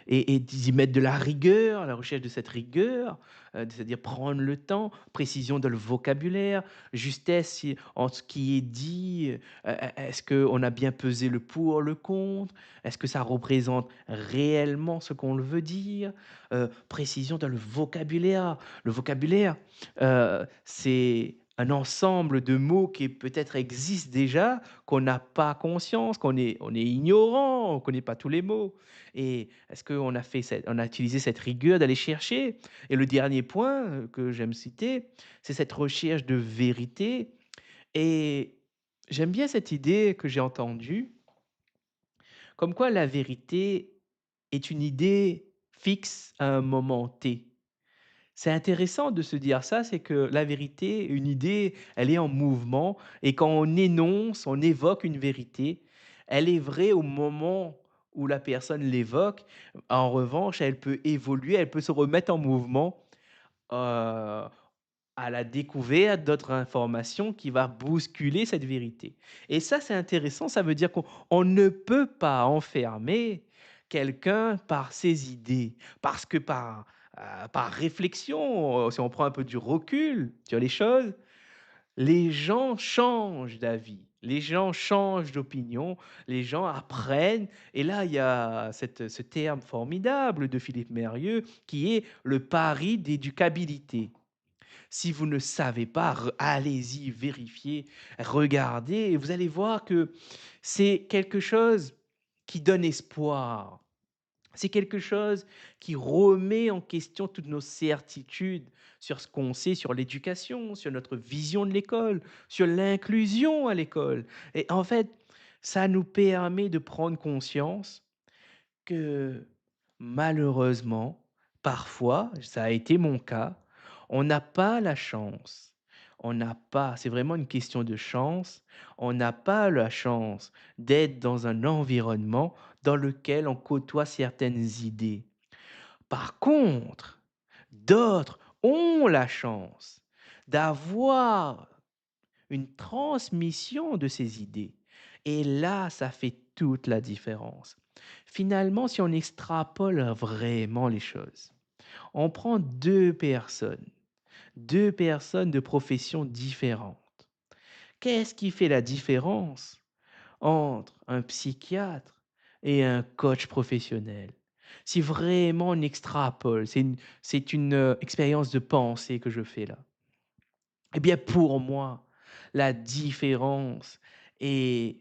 et d'y mettre de la rigueur, la recherche de cette rigueur, c'est-à-dire prendre le temps, précision dans le vocabulaire, justesse en ce qui est dit, est-ce qu'on a bien pesé le pour, le contre? Est-ce que ça représente réellement ce qu'on le veut dire? Précision dans le vocabulaire. Le vocabulaire, c'est un ensemble de mots qui peut-être existent déjà, qu'on n'a pas conscience, on est ignorant, on ne connaît pas tous les mots. Et est-ce qu'on a fait on a utilisé cette rigueur d'aller chercher? Et le dernier point, que j'aime citer, c'est cette recherche de vérité et j'aime bien cette idée que j'ai entendue, comme quoi la vérité est une idée fixe à un moment T. C'est intéressant de se dire ça, c'est que la vérité, une idée, elle est en mouvement et quand on énonce, on évoque une vérité, elle est vraie au moment où la personne l'évoque. En revanche, elle peut évoluer, elle peut se remettre en mouvement, heu, à la découverte d'autres informations qui va bousculer cette vérité et ça, c'est intéressant, ça veut dire qu'on ne peut pas enfermer quelqu'un par ses idées. Parce que par réflexion, si on prend un peu du recul sur les choses, les gens changent d'avis, les gens changent d'opinion, les gens apprennent et là, il y a ce terme formidable de Philippe Mérieux qui est le pari d'éducabilité. Si vous ne savez pas, allez-y, vérifiez, regardez et vous allez voir que c'est quelque chose qui donne espoir. C'est quelque chose qui remet en question toutes nos certitudes sur ce qu'on sait sur l'éducation, sur notre vision de l'école, sur l'inclusion à l'école. Et en fait, ça nous permet de prendre conscience que malheureusement, parfois, ça a été mon cas, on n'a pas la chance. On n'a pas, c'est vraiment une question de chance. On n'a pas la chance d'être dans un environnement dans lequel on côtoie certaines idées. Par contre, d'autres ont la chance d'avoir une transmission de ces idées. Et là, ça fait toute la différence. Finalement, si on extrapole vraiment les choses, on prend deux personnes de professions différentes. Qu'est-ce qui fait la différence entre un psychiatre et un coach professionnel? Si vraiment on extrapole, c'est une expérience de pensée que je fais là. Eh bien, pour moi, la différence est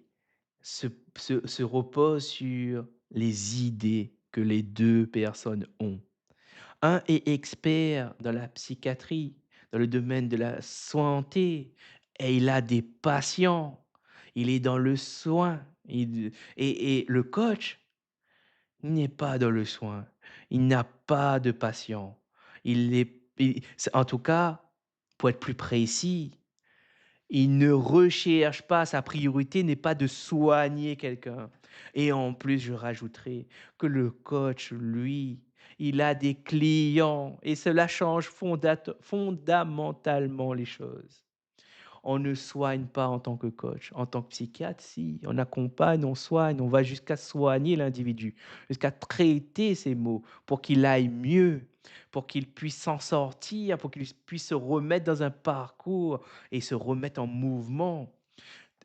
se se repose sur les idées que les 2 personnes ont. Un est expert dans la psychiatrie, dans le domaine de la santé et il a des patients. Il est dans le soin. Et le coach n'est pas dans le soin. Il n'a pas de patients. Il est c'est en tout cas, pour être plus précis, il ne recherche pas, sa priorité n'est pas de soigner quelqu'un. Et en plus, je rajouterai que le coach, lui, il a des clients et cela change fondamentalement les choses. On ne soigne pas en tant que coach. En tant que psychiatre, si, on accompagne, on soigne, on va jusqu'à soigner l'individu, jusqu'à traiter ses maux pour qu'il aille mieux, pour qu'il puisse s'en sortir, pour qu'il puisse se remettre dans un parcours et se remettre en mouvement.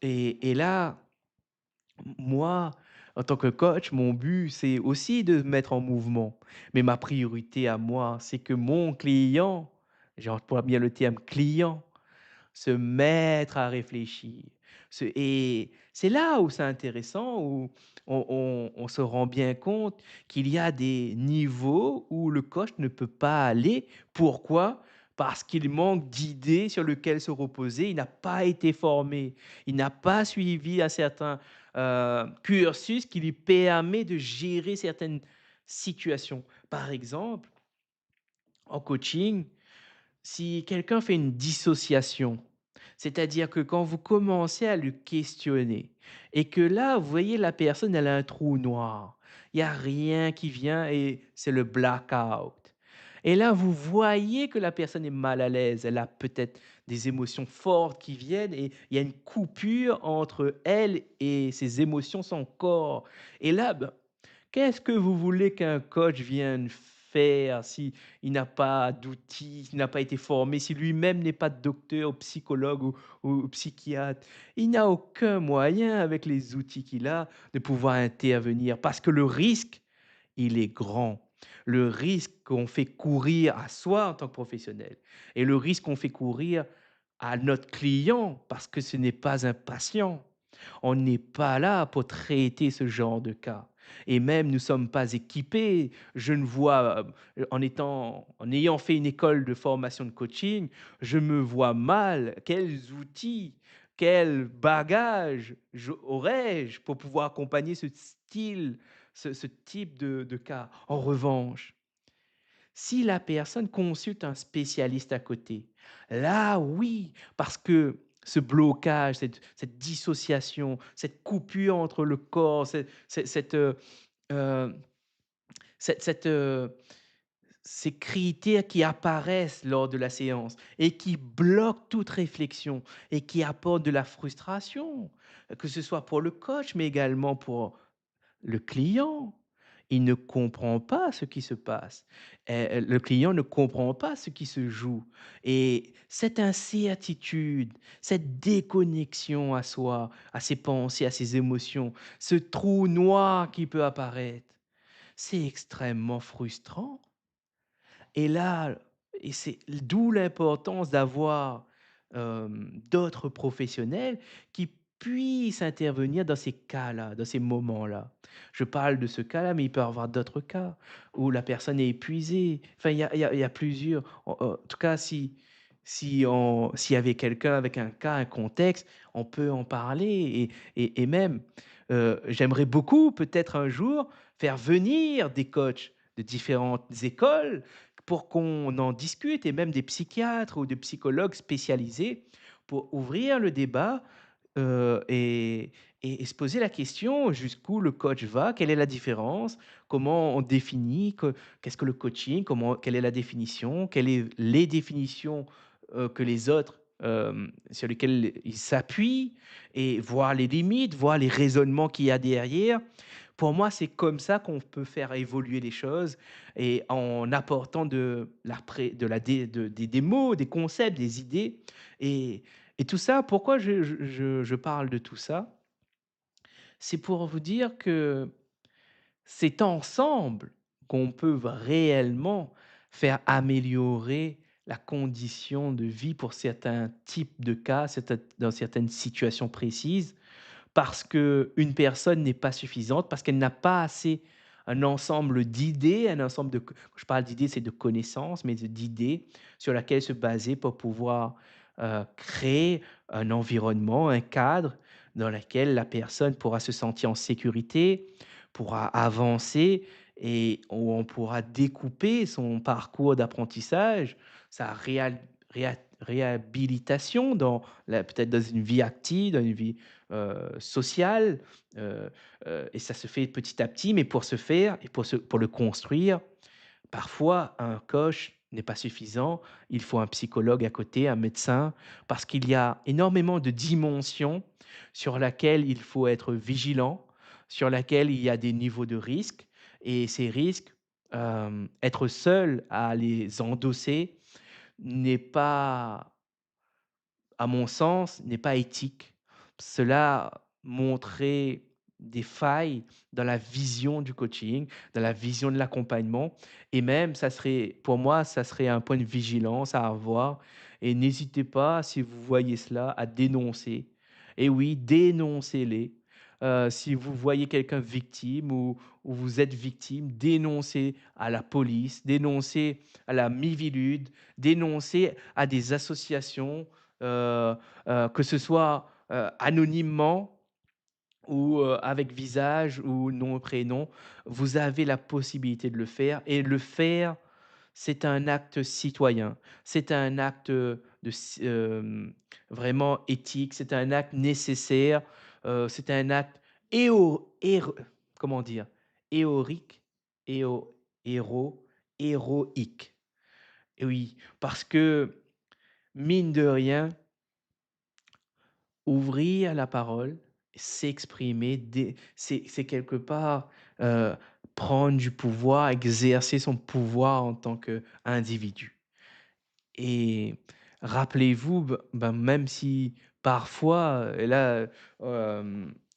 Et là, moi, en tant que coach, mon but, c'est aussi de me mettre en mouvement. Mais ma priorité à moi, c'est que mon client, j'emploie bien le terme client, se mettre à réfléchir. Et c'est là où c'est intéressant, où on se rend bien compte qu'il y a des niveaux où le coach ne peut pas aller. Pourquoi? Parce qu'il manque d'idées sur lesquelles se reposer. Il n'a pas été formé. Il n'a pas suivi un certain cursus qui lui permet de gérer certaines situations. Par exemple, en coaching, si quelqu'un fait une dissociation, c'est-à-dire que quand vous commencez à le questionner et que là, vous voyez la personne, elle a un trou noir, il y a rien qui vient et c'est le blackout. Et là, vous voyez que la personne est mal à l'aise, elle a peut-être des émotions fortes qui viennent et il y a une coupure entre elle et ses émotions, son corps. Et là, ben, qu'est-ce que vous voulez qu'un coach vienne faire si il n'a pas d'outils, s'il n'a pas été formé, si lui-même n'est pas docteur, psychologue ou psychiatre? Il n'a aucun moyen avec les outils qu'il a de pouvoir intervenir parce que le risque, il est grand. Le risque qu'on fait courir à soi en tant que professionnel et le risque qu'on fait courir à notre client parce que ce n'est pas un patient. On n'est pas là pour traiter ce genre de cas et même nous sommes pas équipés. Je ne vois, en ayant fait une école de formation de coaching, je me vois mal quels outils, quel bagage aurais-je pour pouvoir accompagner ce type de cas. En revanche, si la personne consulte un spécialiste à côté, là oui, parce que ce blocage, cette dissociation, cette coupure entre le corps, heu, cette cette, heu, ces critères qui apparaissent lors de la séance et qui bloquent toute réflexion et qui apportent de la frustration, que ce soit pour le coach, mais également pour le client, il ne comprend pas ce qui se passe. Le client ne comprend pas ce qui se joue et cette incertitude, cette déconnexion à soi, à ses pensées, à ses émotions, ce trou noir qui peut apparaître, c'est extrêmement frustrant et là et c'est d'où l'importance d'avoir, d'autres professionnels qui puisse intervenir dans ces cas-là, dans ces moments-là. Je parle de ce cas-là, mais il peut y avoir d'autres cas où la personne est épuisée. Enfin, il y a plusieurs. En tout cas, s'il y avait quelqu'un avec un cas, un contexte, on peut en parler et même, j'aimerais beaucoup peut-être un jour faire venir des coachs de différentes écoles pour qu'on en discute et même des psychiatres ou des psychologues spécialisés pour ouvrir le débat, et se poser la question jusqu'où le coach va, quelle est la différence, comment on définit, qu'est-ce que le coaching, quelle est la définition, quelles sont les définitions que les autres, sur lesquelles ils s'appuient et voir les limites, voir les raisonnements qu'il y a derrière. Pour moi, c'est comme ça qu'on peut faire évoluer les choses et en apportant de la pré de la dé de des mots, des concepts, des idées et tout ça, pourquoi je parle de tout ça? C'est pour vous dire que c'est ensemble qu'on peut réellement faire améliorer la condition de vie pour certains types de cas, dans certaines situations précises. Parce qu'une personne n'est pas suffisante, parce qu'elle n'a pas assez un ensemble d'idées, un ensemble de quand je parle d'idées, c'est de connaissances, mais d'idées sur laquelle se baser pour pouvoir, créer un environnement, un cadre dans lequel la personne pourra se sentir en sécurité, pourra avancer et où on pourra découper son parcours d'apprentissage, sa réhabilitation dans peut-être dans une vie active, dans une vie sociale, heu et ça se fait petit à petit, mais pour ce faire et pour le construire, parfois un coach n'est pas suffisant. Il faut un psychologue à côté, un médecin, parce qu'il y a énormément de dimensions sur laquelle il faut être vigilant, sur laquelle il y a des niveaux de risques et ces risques, être seul à les endosser n'est pas à mon sens, n'est pas éthique. Cela montrait des failles dans la vision du coaching, dans la vision de l'accompagnement et même ça serait pour moi, ça serait un point de vigilance à avoir et n'hésitez pas si vous voyez cela à dénoncer et oui, dénoncez-les. Si vous voyez quelqu'un victime ou vous êtes victime, dénoncez à la police, dénoncez à la Miviludes, dénoncez à des associations, heu que ce soit, anonymement ou, avec visage ou nom et prénom, vous avez la possibilité de le faire et le faire, c'est un acte citoyen. C'est un acte, vraiment éthique, c'est un acte nécessaire, c'est un acte héro comment dire? Héorique, héo héro héroïque. Et oui, parce que mine de rien, ouvrir la parole, s'exprimer, c'est quelque part, heu, prendre du pouvoir, exercer son pouvoir en tant qu'individu. Et rappelez-vous, même si parfois, et là,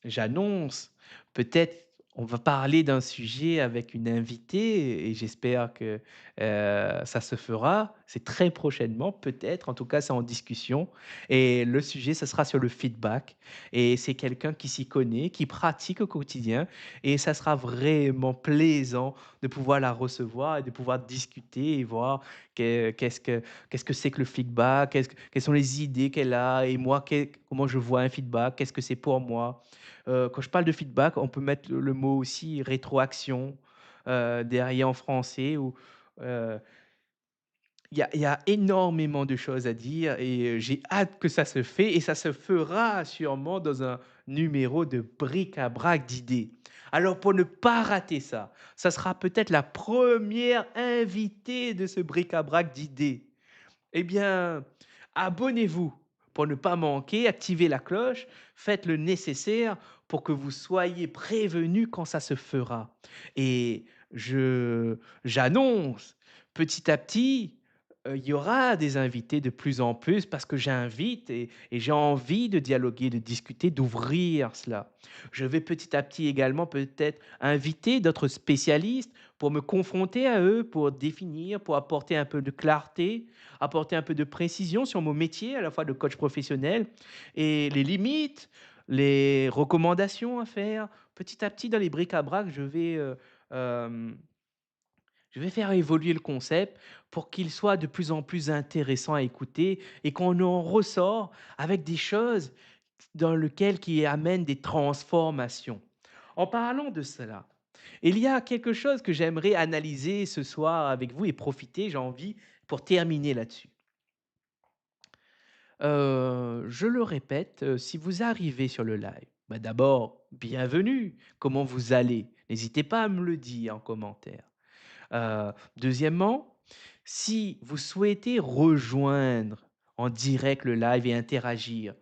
j'annonce, peut-être on va parler d'un sujet avec une invitée et j'espère que, ça se fera. C'est très prochainement peut-être, en tout cas c'est en discussion et le sujet, ça sera sur le feedback et c'est quelqu'un qui s'y connaît, qui pratique au quotidien et ça sera vraiment plaisant de pouvoir la recevoir et de pouvoir discuter et voir qu'est-ce que c'est que le feedback? Quelles sont les idées qu'elle a et moi, comment je vois un feedback? Qu'est-ce que c'est pour moi? Quand je parle de feedback, on peut mettre le mot aussi rétroaction, derrière en français ou, heu, il y a énormément de choses à dire et j'ai hâte que ça se fait et ça se fera sûrement dans un numéro de bric-à-brac d'idées. Alors pour ne pas rater ça, ça sera peut-être la première invitée de ce bric-à-brac d'idées. Eh bien, abonnez-vous pour ne pas manquer, activez la cloche, faites le nécessaire pour que vous soyez prévenus quand ça se fera. Et j'annonce, petit à petit, il y aura des invités de plus en plus parce que j'invite et j'ai envie de dialoguer, de discuter, d'ouvrir cela. Je vais petit à petit également peut-être inviter d'autres spécialistes pour me confronter à eux, pour définir, pour apporter un peu de clarté, apporter un peu de précision sur mon métier, à la fois de coach professionnel et les limites, les recommandations à faire. Petit à petit, dans les bric-à-brac, hem, je vais faire évoluer le concept pour qu'il soit de plus en plus intéressant à écouter et qu'on en ressort avec des choses dans lequel qui amènent des transformations. En parlant de cela, il y a quelque chose que j'aimerais analyser ce soir avec vous et profiter, j'ai envie, pour terminer là-dessus. Je le répète, si vous arrivez sur le live, bah, d'abord, bienvenue. Comment vous allez? N'hésitez pas à me le dire en commentaire. Deuxièmement, si vous souhaitez rejoindre en direct le live et interagir,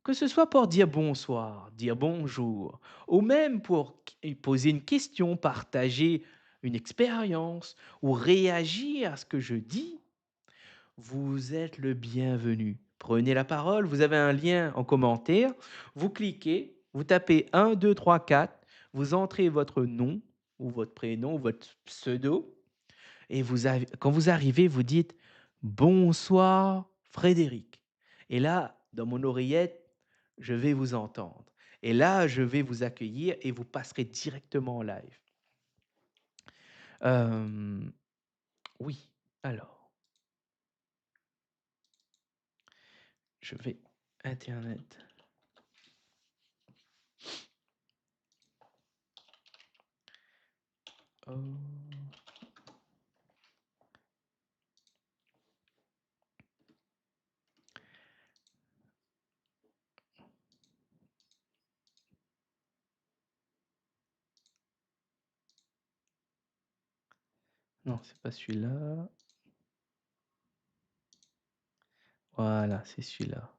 que ce soit pour dire bonsoir, dire bonjour, ou même pour poser une question, partager une expérience ou réagir à ce que je dis, vous êtes le bienvenu. Prenez la parole, vous avez un lien en commentaire, vous cliquez, vous tapez 1, 2, 3, 4, vous entrez votre nom ou votre prénom ou votre pseudo, et quand vous arrivez, vous dites bonsoir Frédéric. Et là, dans mon oreillette, je vais vous entendre. Et là, je vais vous accueillir et vous passerez directement en live. Euh, oui, alors, je vais Internet. Oh. Non, c'est pas celui-là. Voilà, c'est celui-là.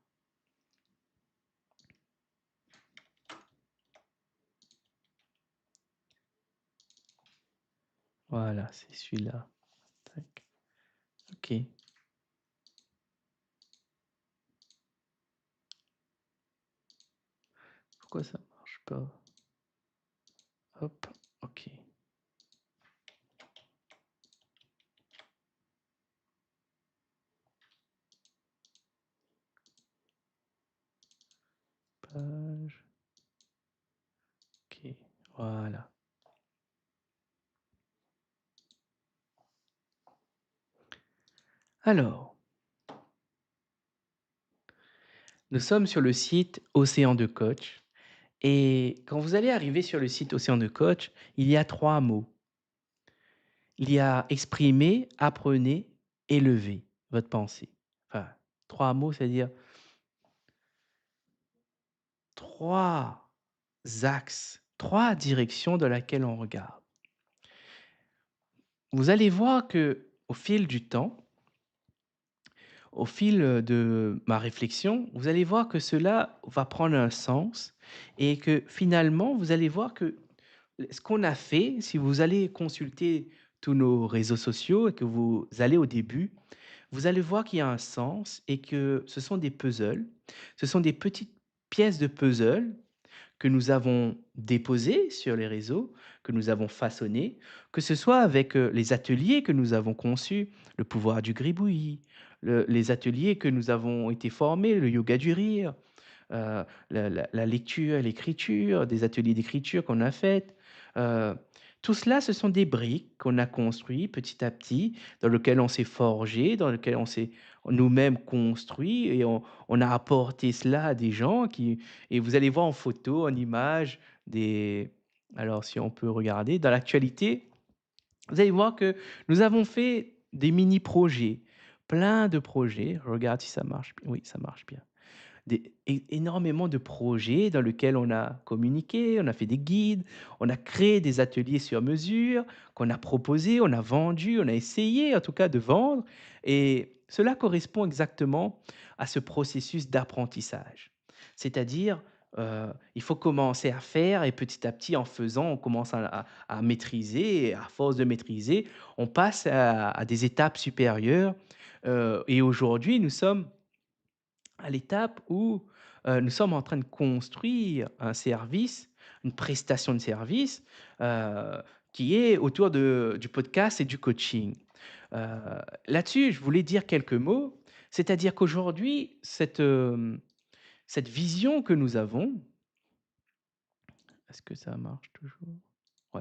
Voilà, c'est celui-là. Tac. Ok. Pourquoi ça marche pas? Hop, ok. Page. Ok, voilà. Alors, nous sommes sur le site Océan de Coach. Et quand vous allez arriver sur le site Océan de Coach, il y a trois mots. Il y a exprimer, apprenez, élever votre pensée. Enfin, trois mots, c'est-à-dire trois axes, trois directions dans lesquelles on regarde. Vous allez voir que au fil du temps, au fil de ma réflexion, vous allez voir que cela va prendre un sens et que finalement, vous allez voir que ce qu'on a fait, si vous allez consulter tous nos réseaux sociaux et que vous allez au début, vous allez voir qu'il y a un sens et que ce sont des puzzles. Ce sont des petites pièces de puzzle que nous avons déposées sur les réseaux, que nous avons façonnées, que ce soit avec les ateliers que nous avons conçus, le pouvoir du gribouillis, les ateliers que nous avons été formés, le yoga du rire, la lecture et l'écriture, des ateliers d'écriture qu'on a faits. Euh, Tout cela, ce sont des briques qu'on a construites petit à petit, dans lesquelles on s'est forgé, dans lesquelles on s'est nous-mêmes construit et on a apporté cela à des gens et vous allez voir en photo, en image, alors si on peut regarder, dans l'actualité, vous allez voir que nous avons fait des mini-projets, plein de projets. Je regarde si ça marche. Oui, ça marche bien énormément de projets dans lesquels on a communiqué, on a fait des guides, on a créé des ateliers sur mesure, qu'on a proposé, on a vendu, on a essayé en tout cas de vendre. Et cela correspond exactement à ce processus d'apprentissage. C'est-à-dire, il faut commencer à faire et petit à petit, en faisant, on commence à maîtriser. Et à force de maîtriser, on passe à des étapes supérieures. Et aujourd'hui, nous sommes à l'étape où, nous sommes en train de construire un service, une prestation de service, heu, qui est autour du podcast et du coaching. Heu, Là-dessus, je voulais dire quelques mots. C'est-à-dire qu'aujourd'hui, Cette vision que nous avons, est-ce que ça marche toujours? Ouais,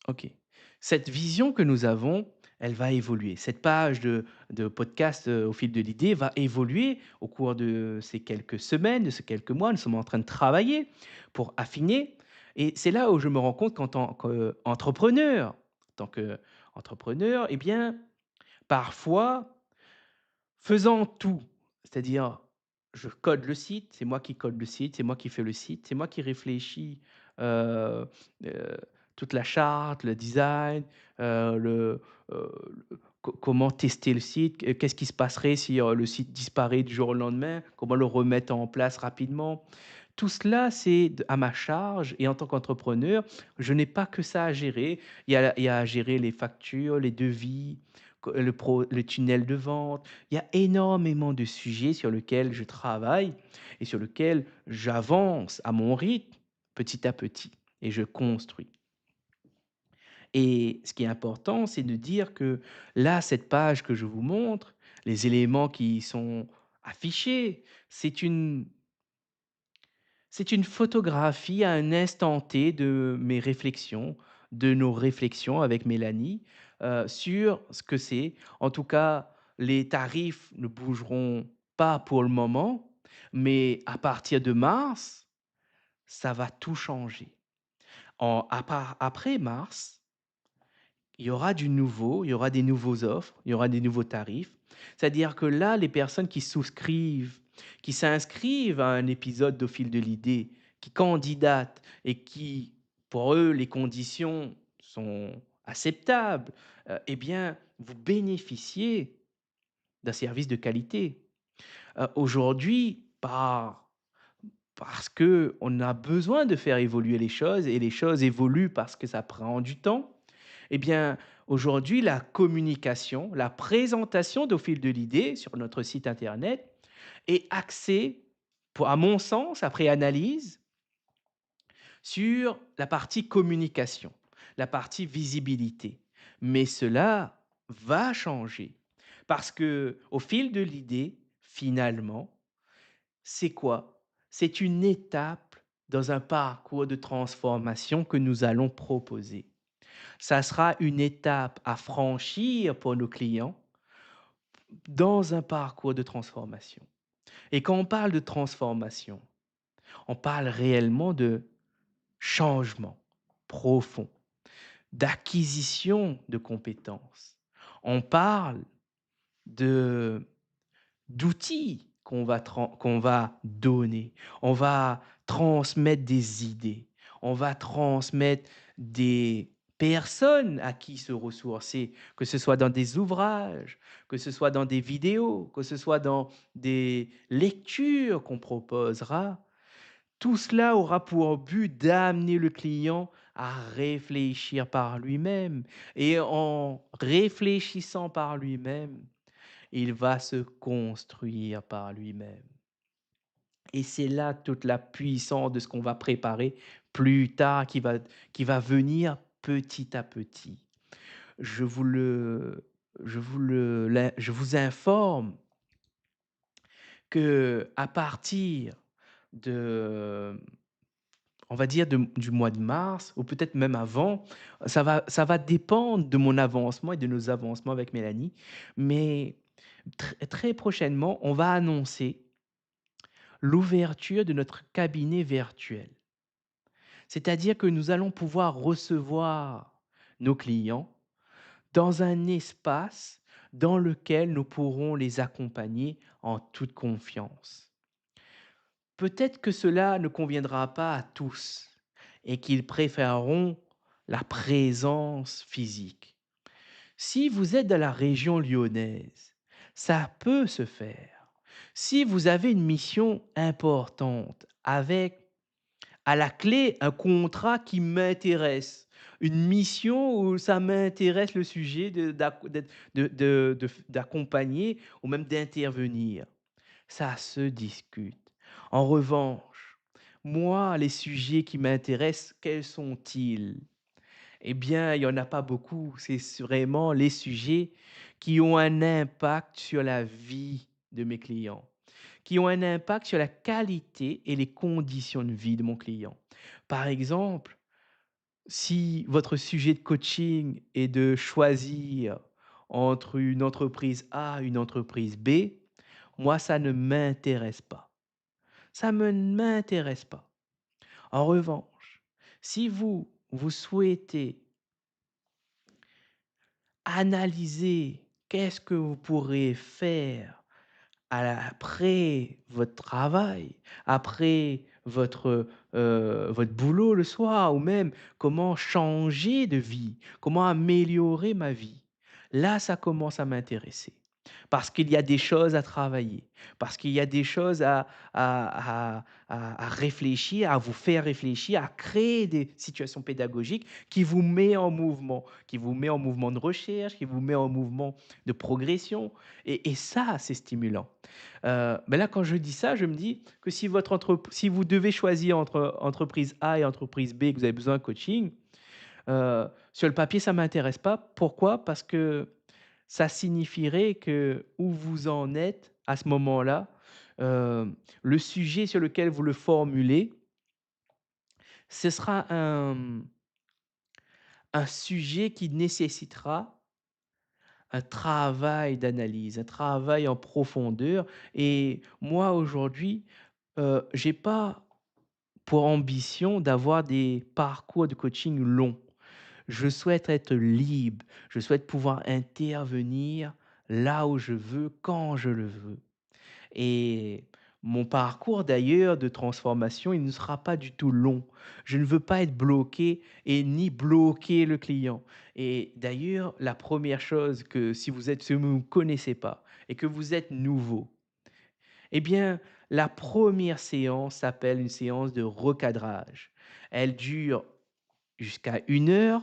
OK. Cette vision que nous avons, elle va évoluer. Cette page de podcast, Au fil de l'idée va évoluer au cours de ces quelques semaines, de ces quelques mois. Nous sommes en train de travailler pour affiner et c'est là où je me rends compte qu'en tant qu'entrepreneur en tant qu'entrepreneur, eh bien, parfois faisant tout, c'est-à-dire je code le site, c'est moi qui code le site, c'est moi qui fais le site, c'est moi qui réfléchis, heu heu, toute la charte, le design, heu, comment tester le site, qu'est-ce qui se passerait si, le site disparaît du jour au lendemain? Comment le remettre en place rapidement? Tout cela, c'est à ma charge et en tant qu'entrepreneur, je n'ai pas que ça à gérer. Il y a à gérer les factures, les devis, le tunnel de vente. Il y a énormément de sujets sur lesquels je travaille et sur lesquels j'avance à mon rythme, petit à petit et je construis. Et ce qui est important, c'est de dire que là, cette page que je vous montre, les éléments qui y sont affichés, c'est une c'est une photographie à un instant T de mes réflexions, de nos réflexions avec Mélanie, sur ce que c'est. En tout cas, les tarifs ne bougeront pas pour le moment, mais à partir de mars, ça va tout changer. Après mars, il y aura du nouveau, il y aura des nouveaux offres, il y aura des nouveaux tarifs. C'est-à-dire que là, les personnes qui souscrivent, qui s'inscrivent à un épisode d'Au fil de l'idée, qui candidatent et qui, pour eux, les conditions sont acceptables, eh bien, vous bénéficiez d'un service de qualité. Aujourd'hui, parce qu'on a besoin de faire évoluer les choses et les choses évoluent parce que ça prend du temps. Eh bien, aujourd'hui, la communication, la présentation d'Au fil de l'idée sur notre site internet est axée, à mon sens, après analyse, sur la partie communication, la partie visibilité. Mais cela va changer parce que au fil de l'idée, finalement, c'est quoi? C'est une étape dans un parcours de transformation que nous allons proposer. Ça sera une étape à franchir pour nos clients dans un parcours de transformation. Et quand on parle de transformation, on parle réellement de changement profond, d'acquisition de compétences. On parle de d'outils qu'on va donner. On va transmettre des idées. On va transmettre des personnes à qui se ressourcer, que ce soit dans des ouvrages, que ce soit dans des vidéos, que ce soit dans des lectures qu'on proposera. Tout cela aura pour but d'amener le client à réfléchir par lui-même et en réfléchissant par lui-même, il va se construire par lui-même. Et c'est là toute la puissance de ce qu'on va préparer plus tard, qui va venir petit à petit. Je vous le je vous informe que à partir de, on va dire du mois de mars ou peut-être même avant, ça va dépendre de mon avancement et de nos avancements avec Mélanie, mais très prochainement, on va annoncer l'ouverture de notre cabinet virtuel. C'est-à-dire que nous allons pouvoir recevoir nos clients dans un espace dans lequel nous pourrons les accompagner en toute confiance. Peut-être que cela ne conviendra pas à tous et qu'ils préféreront la présence physique. Si vous êtes dans la région lyonnaise, ça peut se faire. Si vous avez une mission importante avec à la clé un contrat qui m'intéresse, une mission où ça m'intéresse le sujet d'accompagner ou même d'intervenir, ça se discute. En revanche, moi, les sujets qui m'intéressent, quels sont-ils? Eh bien, il y en a pas beaucoup. C'est vraiment les sujets qui ont un impact sur la vie. de mes clients, qui ont un impact sur la qualité et les conditions de vie de mon client. Par exemple, si votre sujet de coaching est de choisir entre une entreprise A et une entreprise B, moi, ça ne m'intéresse pas. Ça ne m'intéresse pas. En revanche, si vous, vous souhaitez analyser qu'est-ce que vous pourrez faire après votre travail, après votre boulot le soir ou même comment changer de vie, comment améliorer ma vie. Là, ça commence à m'intéresser parce qu'il y a des choses à travailler, parce qu'il y a des choses à réfléchir, à vous faire réfléchir, à créer des situations pédagogiques qui vous met en mouvement, qui vous met en mouvement de recherche, qui vous met en mouvement de progression et ça, c'est stimulant. Mais là, quand je dis ça, je me dis que si vous devez choisir entre entreprise A et entreprise B, que vous avez besoin de coaching, sur le papier, ça m'intéresse pas. Pourquoi? Parce que ça signifierait que où vous en êtes à ce moment-là, le sujet sur lequel vous le formulez, ce sera un sujet qui nécessitera un travail d'analyse, un travail en profondeur et moi aujourd'hui, j'ai pas pour ambition d'avoir des parcours de coaching longs. Je souhaite être libre, je souhaite pouvoir intervenir là où je veux, quand je le veux. Et mon parcours d'ailleurs de transformation, il ne sera pas du tout long. Je ne veux pas être bloqué et ni bloquer le client. Et d'ailleurs, la première chose que si vous ne me connaissez pas et que vous êtes nouveau, eh bien, la première séance s'appelle une séance de recadrage. Elle dure jusqu'à 1 heure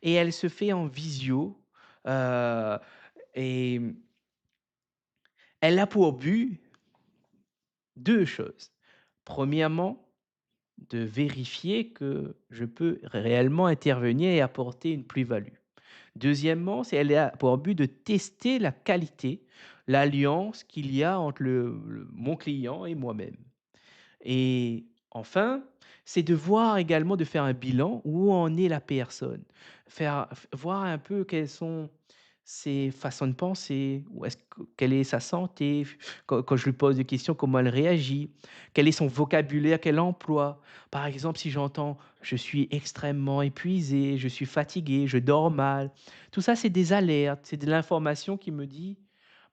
et elle se fait en visio. euh, et elle a pour but deux choses. Premièrement, de vérifier que je peux réellement intervenir et apporter une plus-value. Deuxièmement, c'est elle a pour but de tester la qualité, l'alliance qu'il y a entre mon client et moi-même. Et enfin, c'est de voir également, de faire un bilan où en est la personne. Voir un peu quelles sont ses façons de penser, quelle est sa santé, quand je lui pose des questions, comment elle réagit, quel est son vocabulaire qu'elle emploie. Par exemple, si j'entends je suis extrêmement épuisé, je suis fatigué, je dors mal. Tout ça, c'est des alertes, c'est de l'information qui me dit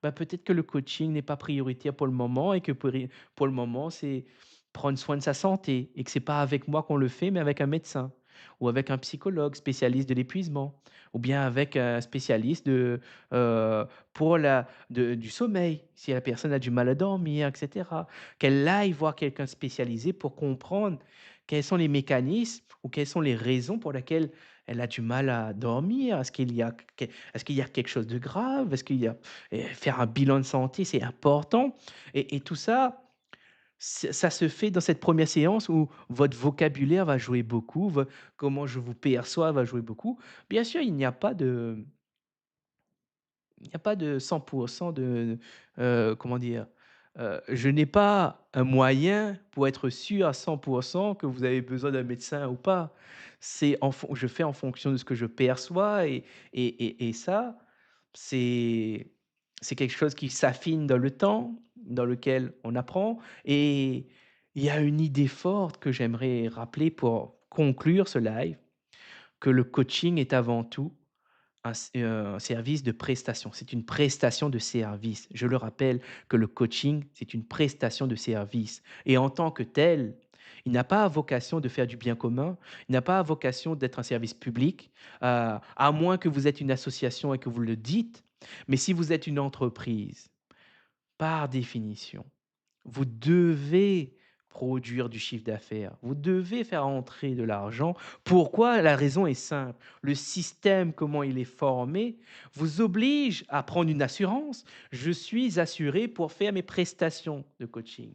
bah, peut-être que le coaching n'est pas prioritaire pour le moment et que pour le moment, c'est prendre soin de sa santé et que c'est pas avec moi qu'on le fait, mais avec un médecin ou avec un psychologue spécialiste de l'épuisement ou bien avec un spécialiste pour du sommeil, si la personne a du mal à dormir, et cetera. Qu'elle aille voir quelqu'un spécialisé pour comprendre quels sont les mécanismes ou quelles sont les raisons pour lesquelles elle a du mal à dormir. Est-ce qu'il y a quelque chose de grave? Est-ce qu'il y a faire un bilan de santé, c'est important et tout ça, ça se fait dans cette première séance où votre vocabulaire va jouer beaucoup, comment je vous perçois va jouer beaucoup. Bien sûr, il n'y a pas de 100% comment dire? Je n'ai pas un moyen pour être sûr à 100% que vous avez besoin d'un médecin ou pas. Je fais en fonction de ce que je perçois et ça, c'est c'est quelque chose qui s'affine dans le temps, dans lequel on apprend et il y a une idée forte que j'aimerais rappeler pour conclure ce live, que le coaching est avant tout un service de prestation. C'est une prestation de service. Je le rappelle que le coaching, c'est une prestation de service et en tant que tel, il n'a pas vocation de faire du bien commun, il n'a pas vocation d'être un service public, à moins que vous êtes une association et que vous le dites. Mais si vous êtes une entreprise, par définition, vous devez produire du chiffre d'affaires. Vous devez faire entrer de l'argent. Pourquoi? La raison est simple. Le système, comment il est formé, vous oblige à prendre une assurance. Je suis assuré pour faire mes prestations de coaching.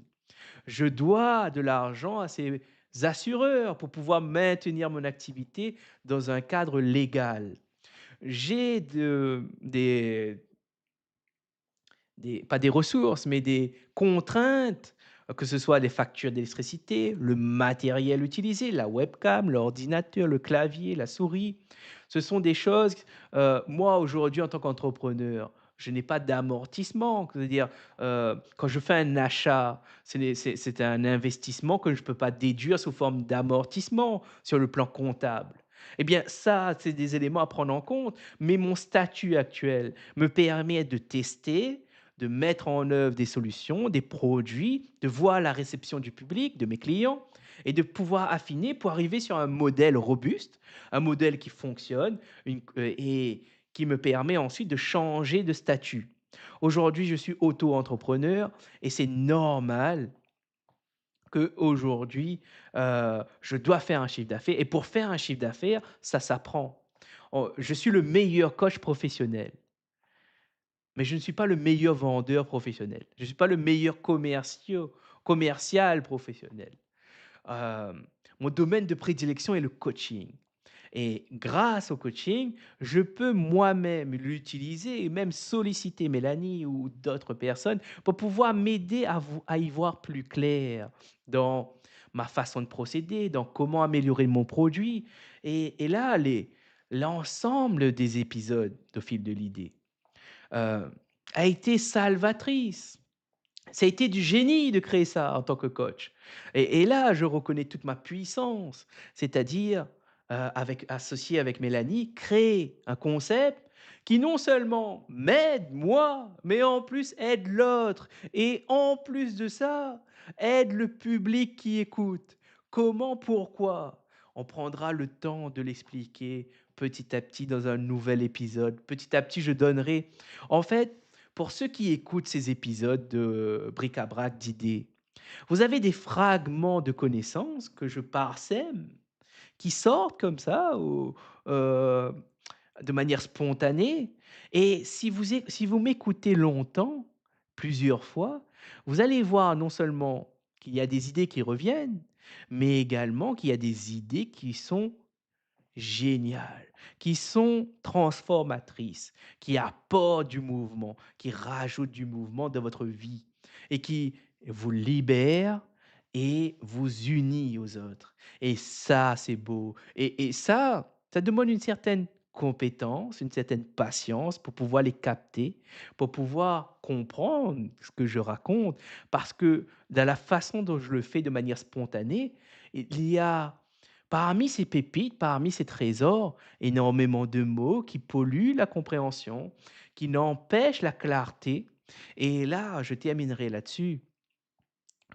Je dois de l'argent à ces assureurs pour pouvoir maintenir mon activité dans un cadre légal. J'ai pas des ressources, mais des contraintes, que ce soit les factures d'électricité, le matériel utilisé, la webcam, l'ordinateur, le clavier, la souris. Ce sont des choses, moi aujourd'hui en tant qu'entrepreneur, je n'ai pas d'amortissement. C'est-à-dire, quand je fais un achat, c'est un investissement que je ne peux pas déduire sous forme d'amortissement sur le plan comptable. Eh bien ça, c'est des éléments à prendre en compte, mais mon statut actuel me permet de tester, de mettre en œuvre des solutions, des produits, de voir la réception du public, de mes clients et de pouvoir affiner pour arriver sur un modèle robuste, un modèle qui fonctionne et qui me permet ensuite de changer de statut. Aujourd'hui, je suis auto-entrepreneur et c'est normal qu'aujourd'hui, je dois faire un chiffre d'affaires et pour faire un chiffre d'affaires, ça s'apprend. Je suis le meilleur coach professionnel. Mais je ne suis pas le meilleur vendeur professionnel. Je ne suis pas le meilleur commercial professionnel. Mon domaine de prédilection est le coaching et grâce au coaching, je peux moi-même l'utiliser et même solliciter Mélanie ou d'autres personnes pour pouvoir m'aider à y voir plus clair dans ma façon de procéder, dans comment améliorer mon produit et là, l'ensemble des épisodes de Fil de l'idée heu, a été salvatrice. Ça a été du génie de créer ça en tant que coach et là, je reconnais toute ma puissance, c'est-à-dire, avec associé avec Mélanie, créer un concept qui non seulement m'aide moi, mais en plus aide l'autre et en plus de ça, aide le public qui écoute. Comment? Pourquoi? On prendra le temps de l'expliquer petit à petit dans un nouvel épisode. Petit à petit, je donnerai en fait, pour ceux qui écoutent ces épisodes de bric-à-brac d'idées, vous avez des fragments de connaissances que je parsème, qui sortent comme ça heu, de manière spontanée et si vous m'écoutez longtemps, plusieurs fois, vous allez voir non seulement qu'il y a des idées qui reviennent, mais également qu'il y a des idées qui sont géniales, qui sont transformatrices, qui apportent du mouvement, qui rajoutent du mouvement dans votre vie et qui vous libèrent et vous unit aux autres. Et ça, c'est beau. Et ça demande une certaine compétence, une certaine patience pour pouvoir les capter, pour pouvoir comprendre ce que je raconte, parce que dans la façon dont je le fais de manière spontanée, il y a parmi ces pépites, parmi ces trésors, énormément de mots qui polluent la compréhension, qui n'empêchent la clarté. Et là, je terminerai là-dessus.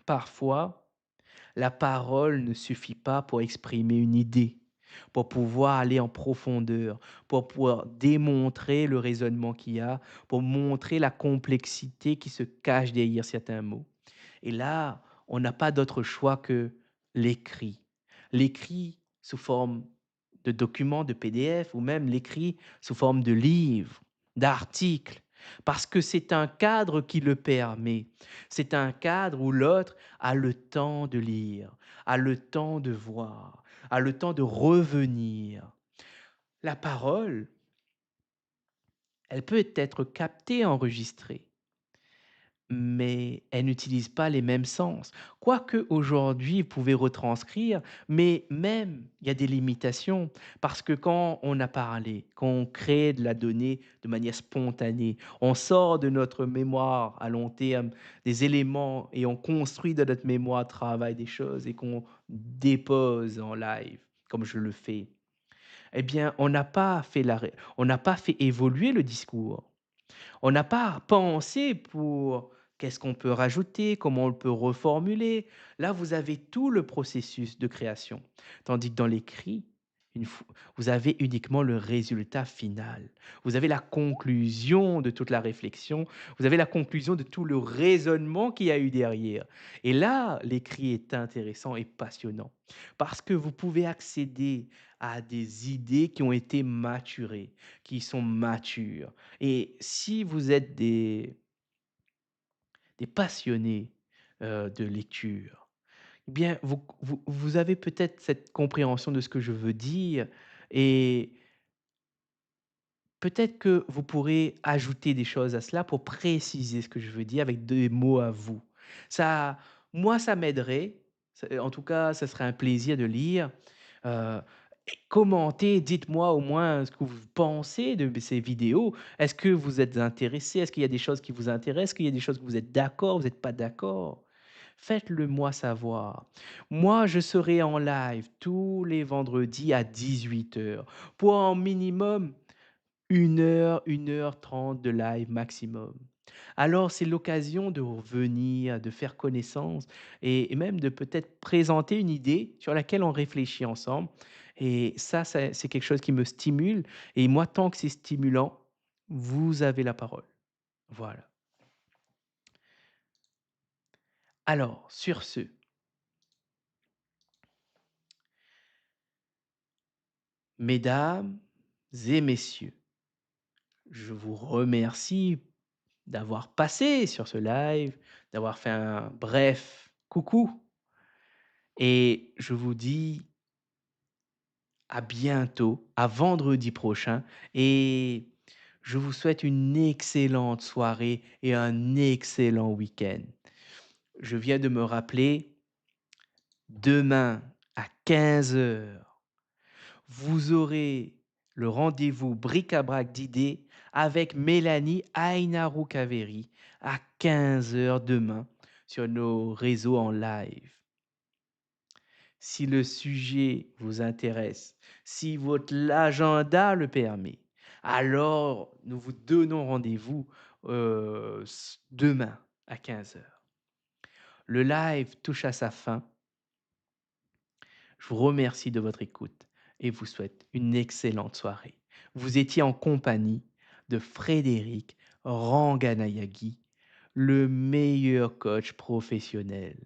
Parfois, la parole ne suffit pas pour exprimer une idée, pour pouvoir aller en profondeur, pour pouvoir démontrer le raisonnement qu'il y a, pour montrer la complexité qui se cache derrière certains mots. Et là, on n'a pas d'autre choix que l'écrit. L'écrit sous forme de documents, de PDF ou même l'écrit sous forme de livres, d'articles, parce que c'est un cadre qui le permet. C'est un cadre où l'autre a le temps de lire, a le temps de voir, a le temps de revenir. La parole, elle peut être captée, enregistrée. Mais elle n'utilise pas les mêmes sens. Quoique aujourd'hui, vous pouvez retranscrire, mais même, il y a des limitations. Parce que quand on a parlé, quand on crée de la donnée de manière spontanée, on sort de notre mémoire à long terme des éléments et on construit de notre mémoire travail des choses et qu'on dépose en live, comme je le fais. Eh bien, on n'a pas fait évoluer le discours. On n'a pas pensé pour qu'est-ce qu'on peut rajouter, comment on peut reformuler. Là, vous avez tout le processus de création. Tandis que dans l'écrit, vous avez uniquement le résultat final. Vous avez la conclusion de toute la réflexion. Vous avez la conclusion de tout le raisonnement qu'il y a eu derrière. Et là, l'écrit est intéressant et passionnant parce que vous pouvez accéder à des idées qui ont été maturées, qui sont matures. Et si vous êtes des passionnés, de lecture, eh bien, vous avez peut-être cette compréhension de ce que je veux dire et peut-être que vous pourrez ajouter des choses à cela pour préciser ce que je veux dire avec des mots à vous. Ça moi, ça m'aiderait, en tout cas, ça serait un plaisir de lire, heu et commentez, dites-moi au moins ce que vous pensez de ces vidéos. Est-ce que vous êtes intéressé? Est-ce qu'il y a des choses qui vous intéressent? Est-ce qu'il y a des choses que vous êtes d'accord, vous êtes pas d'accord? Faites-le moi savoir. Moi, je serai en live tous les vendredis à 18 heures pour un minimum 1 heure, 1 h 30 de live maximum. Alors, c'est l'occasion de revenir, de faire connaissance et même de peut-être présenter une idée sur laquelle on réfléchit ensemble. Et ça, c'est quelque chose qui me stimule. Et moi, tant que c'est stimulant, vous avez la parole. Voilà. Alors, sur ce, mesdames et messieurs, je vous remercie d'avoir passé sur ce live, d'avoir fait un bref coucou. Et je vous dis à bientôt, à vendredi prochain et je vous souhaite une excellente soirée et un excellent week-end. Je viens de me rappeler, demain à 15 heures, vous aurez le rendez-vous bric-à-brac d'idées avec Mélanie Ainaru Kaveri à 15 heures demain sur nos réseaux en live. Si le sujet vous intéresse, si votre agenda le permet, alors nous vous donnons rendez-vous demain à 15 heures. Le live touche à sa fin. Je vous remercie de votre écoute et vous souhaite une excellente soirée. Vous étiez en compagnie de Frédéric Ranganayagi, le meilleur coach professionnel.